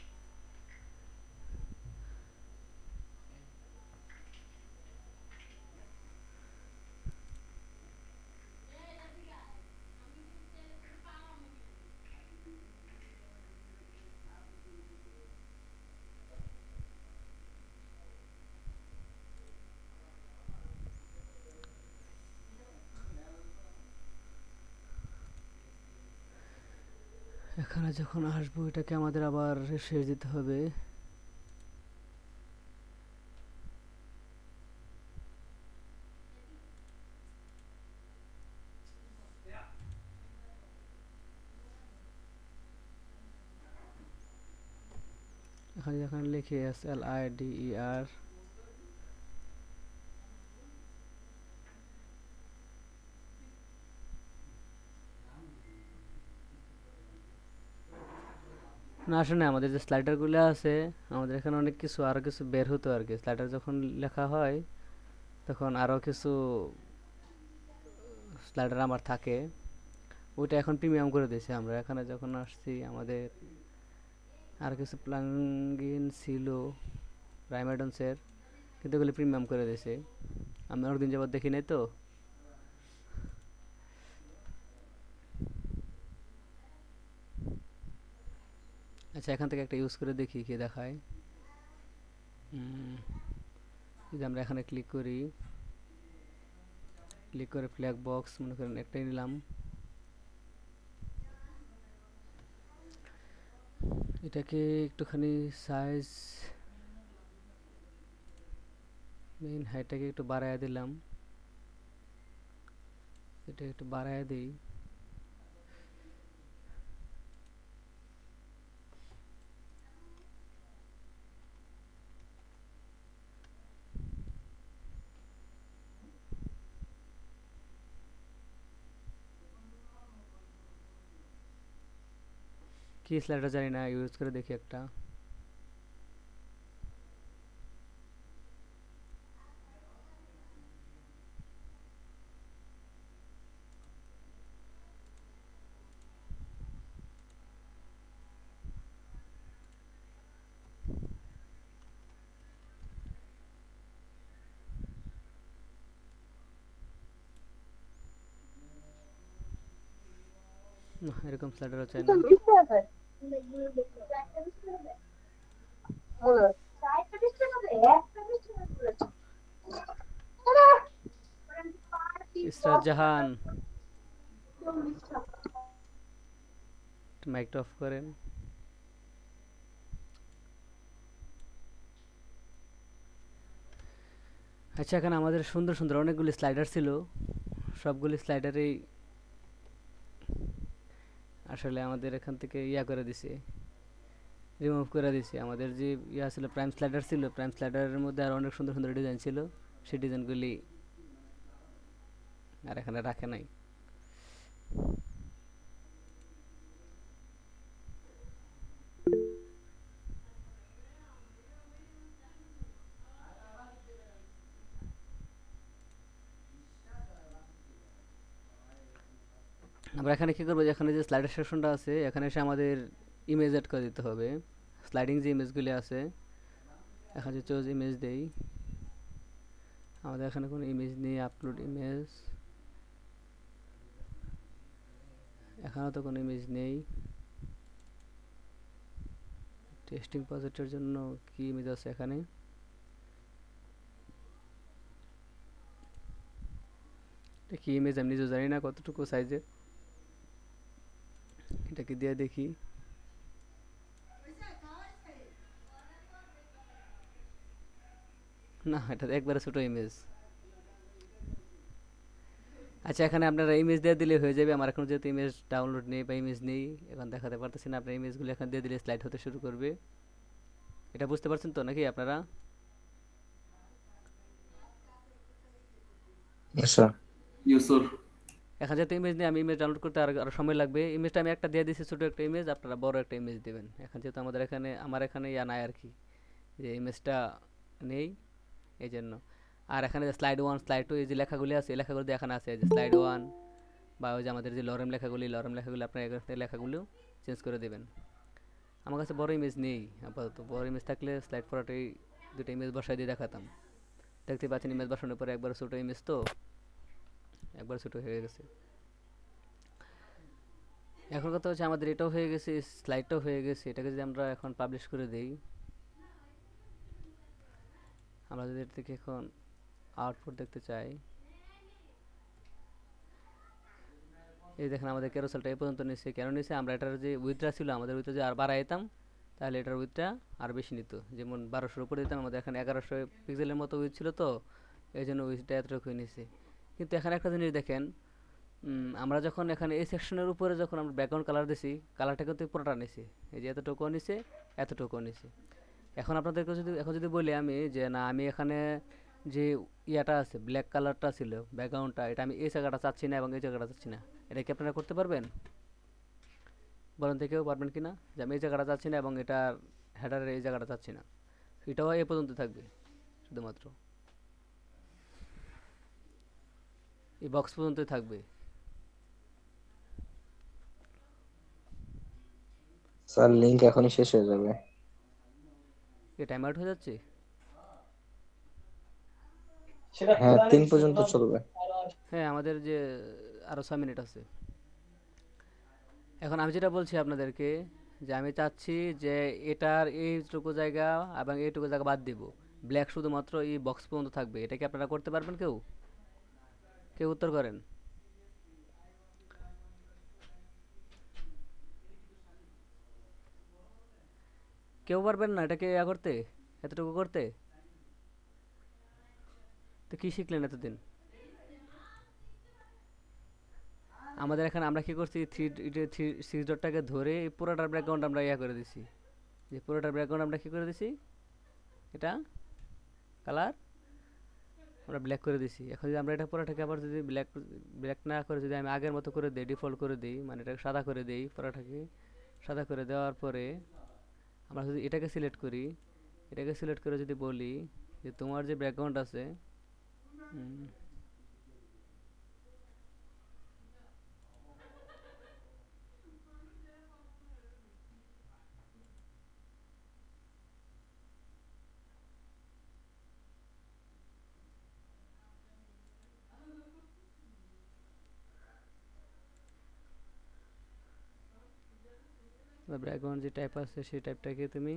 A: এখানে যখন আসবো এটাকে আমাদের আবার শেষ দিতে হবে। এখানে যখন লিখি SLIDER, না আসলে আমাদের যে স্লাইডারগুলো আছে, আমাদের এখানে অনেক কিছু আরো কিছু বের হতো আর কি। স্লাইডার যখন লেখা হয় তখন আরো কিছু স্লাইডার আমার থাকে, ওইটা এখন প্রিমিয়াম করে দিয়েছি আমরা। এখানে যখন আসছি আমাদের আর কিছু প্লাগইন ছিল রাইমাডন্সের, কিন্তু ওগুলো প্রিমিয়াম করে দিয়েছে। আমি অনেকদিন যাবত দেখি নাই তো। আচ্ছা, এখান থেকে একটা ইউজ করে দেখি কি দেখায়। উম, যদি আমরা এখানে ক্লিক করি, ক্লিক করে ফ্ল্যাগ বক্স মনে করেন একটাই নিলাম। এটাকে একটুখানি সাইজ, মেইন হাইটটাকে একটু বাড়ায় দিলাম, এটা একটু বাড়ায় দিই। কি স্লাইডার জানি না, ইউজ করে দেখি একটা। না, এরকম স্লাইডারও চাই না। ইসরাত জাহান, মাইকটা অফ করেন। আচ্ছা, এখানে আমাদের সুন্দর সুন্দর অনেকগুলি স্লাইডার ছিল, সবগুলি স্লাইডারেই আসলে আমাদের এখান থেকে করে দিছে, রিমুভ করে দিছে। আমাদের যে ছিল প্রাইম স্লাইডার ছিল, প্রাইম স্লাইডারের মধ্যে আর অনেক সুন্দর সুন্দর ডিজাইন ছিল, সেই ডিজাইনগুলি আর এখানে রাখে নাই। আমরা এখানে কি করবো, এখানে যে স্লাইডার সেকশনটা আছে এখানে এসে আমাদের ইমেজ অ্যাড করে দিতে হবে। স্লাইডিং যে ইমেজগুলি আছে, এখানে যে চুজ ইমেজ দেই, আমাদের এখানে কোনো ইমেজ নেই। আপলোড ইমেজ, এখানেও তো কোনো ইমেজ নেই। টেস্টিং প্রজেক্টের জন্য কি ইমেজ আছে এখানে, এটা কি ইমেজ আমি নিজেও জানি না কতটুকু সাইজের। এটাকে দিয়ে দেখি। না, এটা একবারে ছোট ইমেজ। আচ্ছা, এখানে আপনারা ইমেজ দিয়ে দিলে হয়ে যাবে। আমার এখন যেহেতু ইমেজ ডাউনলোড নেই বা ইমেজ নেই, এখন দেখাতে পারতেছি না। আপনার ইমেজগুলো এখানে দিয়ে দিলে স্লাইড হতে শুরু করবে। এটা বুঝতে পারছেন তো নাকি আপনারা?
C: আচ্ছা।
B: Yes sir.
A: এখন যেহেতু ইমেজ নেই, আমি ইমেজ ডাউনলোড করতে আরো সময় লাগবে। ইমেজটা আমি একটা দিয়ে দিছি, ছোট একটা ইমেজ। আপনারা বড় একটা ইমেজ দিবেন। এখন যেহেতু আমার এখানে ইয়া নাই আর কি, যে ইমেজটা নেই, এই জন্য। আর এখানে যে স্লাইড ওয়ান স্লাইড টু এই যে লেখাগুলি আছে, এই লেখাগুলো দিয়ে এখানে আছে, এই যে স্লাইড ওয়ান বা ওই যে আমাদের যে লরেম লেখাগুলি আপনার এখানে লেখাগুলো চেঞ্জ করে দেবেন। আমার কাছে বড় ইমেজ নেই আপাতত। বড় ইমেজ থাকলে স্লাইড ফরম্যাটে দুটো ইমেজ বসাই দিয়ে দেখাতাম। দেখতে পাচ্ছেন ইমেজ বসানোর পরে একবার ছোট ইমেজ, তো একবার ছোট হয়ে গেছে। এখন কথা হচ্ছে আমাদের এটাও হয়ে গেছে, স্লাইডটাও হয়ে গেছে। এটাকে যদি আমরা এখন পাবলিশ করে দেই, আমরা যদি এর থেকে এখন আউটপুট দেখতে চাই, এই দেখেন আমাদের ক্যারোসেলটা এই পর্যন্ত নিচ্ছে। কেন নিচ্ছে? আমরা এটার যে উইথটা ছিল, আমাদের উইথটা যদি আর বাড়াইতাম তাহলে এটার উইথটা আর বেশি নিত। যেমন 1200-র উপরে দিতাম, আমাদের এখানে 1100 পিক্সেলের মতো উইথ ছিল, তো এই জন্য উইথটা এতটুকু নিছে। কিন্তু এখানে একটা জিনিস দেখেন, আমরা যখন এখানে এই সেকশনের উপরে যখন আমরা ব্যাকগ্রাউন্ড কালার দিছি, কালারটা কিন্তু পুরোটা নিছে। এই যে এতটুকু নিছে, এতটুকু নিছে। এখন যদি বলি আমি যে না, আমি এখানে যে ইয়াটা আছে, ব্ল্যাক কালারটা ছিল ব্যাকগ্রাউন্ডটা, এটা আমি এই জায়গাটা চাচ্ছি না এবং এই জায়গাটা চাচ্ছি না, এটা কি আপনারা করতে পারবেন? বলেন তো কেউ পারবেন কি না? যে আমি এই জায়গাটা চাচ্ছি না এবং এটার হেডারের এই জায়গাটা চাচ্ছি না, এটাও এ পর্যন্ত থাকবে শুধুমাত্র, এই বক্স পর্যন্তই থাকবে।
C: স্যার লিংক এখনই শেষ হয়ে যাবে।
A: এ টাইম আউট হয়ে যাচ্ছে।
C: হ্যাঁ, 3 পর্যন্ত চলবে।
A: হ্যাঁ, আমাদের যে আরও 6 মিনিট আছে। এখন আমি যেটা বলছি আপনাদেরকে, যে আমি চাচ্ছি যে এটার এইটুকু জায়গা এবং এইটুকু জায়গা বাদ দিব, ব্ল্যাক শুধুমাত্র এই বক্স পর্যন্ত থাকবে। এটা কি আপনারা করতে পারবেন? কেউ কেউ উত্তর করেন। কেউ পারবেন না এটাকে ইয়া করতে, এতটুকু করতে? তো কি শিখলেন এতদিন? আমাদের এখানে আমরা কি করছি, থ্রি সিক্স ডটটাকে ধরে এই পুরোটার ব্যাকগ্রাউন্ড আমরা ইয়া করে দিছি। যে পুরোটার ব্যাকগ্রাউন্ড আমরা কি করে দিছি, এটা কালার আমরা ব্ল্যাক করে দিছি। এখন যদি আমরা এটা পুরোটাকে আবার যদি ব্ল্যাক না করে যদি আমি আগের মতো করে দিই, ডিফল্ট করে দিই, মানে এটাকে সাদা করে দিই, পুরোটাকে সাদা করে দেওয়ার পরে আমরা যদি এটাকে সিলেক্ট করি, এটাকে সিলেক্ট করে যদি বলি যে তোমার যে ব্যাকগ্রাউন্ড আছে, ব্যাকগ্রাউন্ড যে টাইপ আছে সেই টাইপটাকে তুমি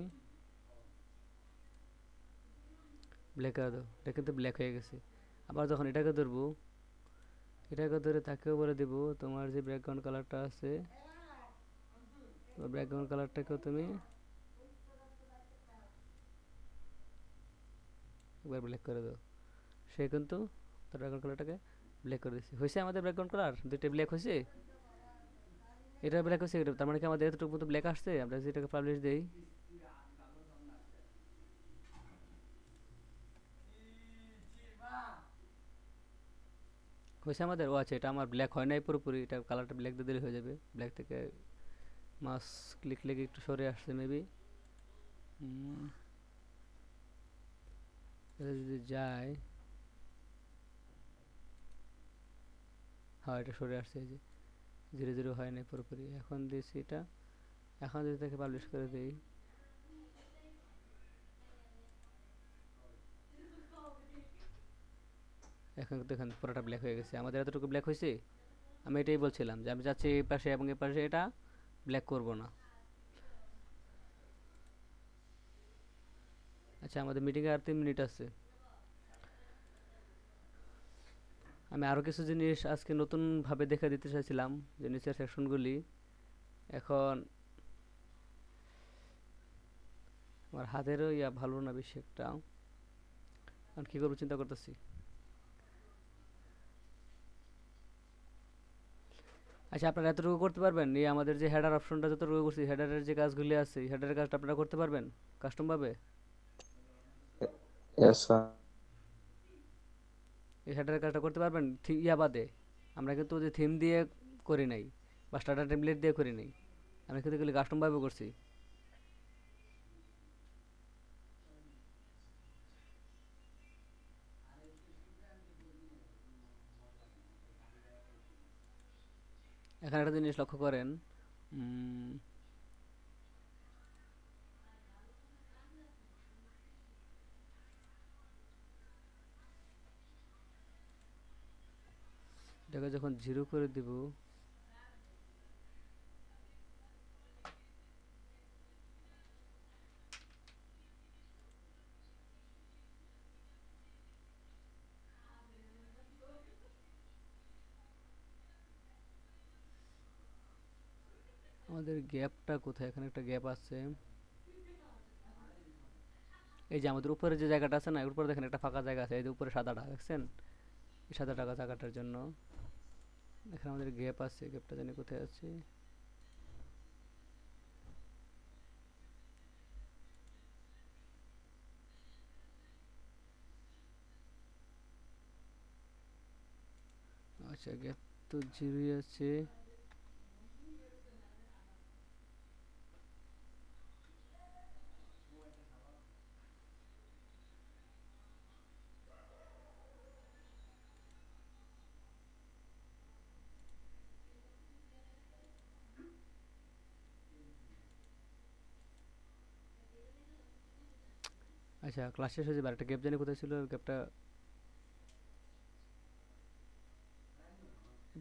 A: ব্ল্যাক করে দাও। এটা কিন্তু ব্ল্যাক হয়ে গেছে। আবার যখন এটাকে ধরবো, এটাকে ধরে তাকেও বলে দেব তোমার যে ব্যাকগ্রাউন্ড কালারটা আছে, ব্যাকগ্রাউন্ড কালারটাকেও তুমি একবার ব্ল্যাক করে দাও। সে কিন্তু তার ব্যাকগ্রাউন্ড কালারটাকে ব্ল্যাক করে দিচ্ছে। হয়েছে আমাদের ব্যাকগ্রাউন্ড কালার দুইটা ব্ল্যাক হয়েছে। এটা ব্ল্যাক হয়েছে, এটা তার মানে কি আমাদের এতটুকু মতো ব্ল্যাক আসছে। আমরা যদি এটাকে পাবলিশ দিই, হয়েছে আমাদের। ও আচ্ছা, এটা আমার ব্ল্যাক হয় নাই পুরোপুরি, এটা কালারটা ব্ল্যাক দিয়ে দিলে হয়ে যাবে। ব্ল্যাক থেকে মাস ক্লিক লেগে একটু সরে আসছে মেবি। যদি যায়, হ্যাঁ এটা সরে আসছে। এই যে 0 0 হয় নাই পুরোপুরি। এখন দিয়েছি এটা, এখন যদি তাকে পাবলিশ করে দিই, এখন দেখেন পুরোটা ব্ল্যাক হয়ে গেছে। আমাদের এতটুকু ব্ল্যাক হয়েছে। আমি এটাই বলছিলাম যে আমি চাচ্ছি এই পাশে এবং এই পাশে এটা ব্ল্যাক করব না। আচ্ছা, আমাদের মিটিংয়ে আর 3 মিনিট আছে। আমি আরও কিছু জিনিস আজকে নতুনভাবে দেখে দিতে চাইছিলাম, যে নিচের সেকশনগুলি। এখন আমার হাতেরও ভালো না বেশি একটা, এখন কী করবো চিন্তা করতেছি। আচ্ছা, আপনারা এতটুকু করতে পারবেন? এই আমাদের যে হেডার অপশনটা যতটুকু করছি, হেডারের যে কাজগুলি আছে, হেডারের কাজটা আপনারা করতে পারবেন কাস্টমভাবে?
C: Yes sir.
A: এই হেডারের কাজটা করতে পারবেন বাদে? আমরা কিন্তু যে থিম দিয়ে করি নাই, বা স্টার্টার টেমপ্লেট দিয়ে করি নাই, আমরা কিন্তু এগুলি কাস্টমভাবে করছি। এখানে একটা জিনিস লক্ষ্য করেন, উম, এটাকে যখন 0 করে দিব, আমাদের গ্যাপটা কোথায়? এখানে একটা গ্যাপ আছে। এই যে আমাদের উপরে যে জায়গাটা আছে না, এর উপরে দেখেন একটা ফাঁকা জায়গা আছে, এই যে উপরে সাদাটা দেখছেন, এই সাদা টাকা জায়গাটার জন্য এখানে আমাদের গ্যাপ আছে। গ্যাপটা জানি কোথায় আছে। আচ্ছা, গ্যাপ তো 0 আছে। আচ্ছা, ক্লাস শেষ হয়ে যাবে, একটা গ্যাপ জানি কোথায় ছিল, গ্যাপটা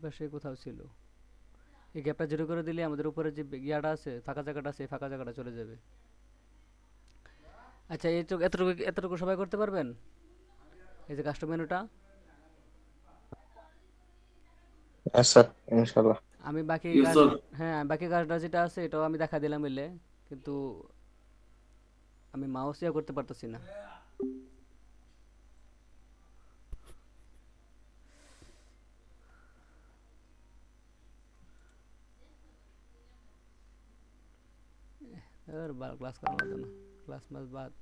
A: পাশে কোথাও ছিল। এই গ্যাপটা 0 করে দিলে আমাদের উপরে যে ইয়াটা আছে, ফাঁকা জায়গাটা আছে, এই ফাঁকা জায়গাটা চলে যাবে। আচ্ছা, এইটুকু এতটুকু এতটুকু সবাই করতে পারবেন? এই যে কাস্টম মেনুটা,
C: ইয়েস স্যার, ইনশাল্লাহ।
A: আমি বাকি
B: ইয়েস
A: কাজ,
B: স্যার।
A: হ্যাঁ বাকি কাজটা যেটা আছে এটাও আমি দেখা দিলাম এলে, কিন্তু আমি মাউস করতে পারতেছি না। আর ক্লাস করানো লাগবে না, ক্লাস মাস বাদ।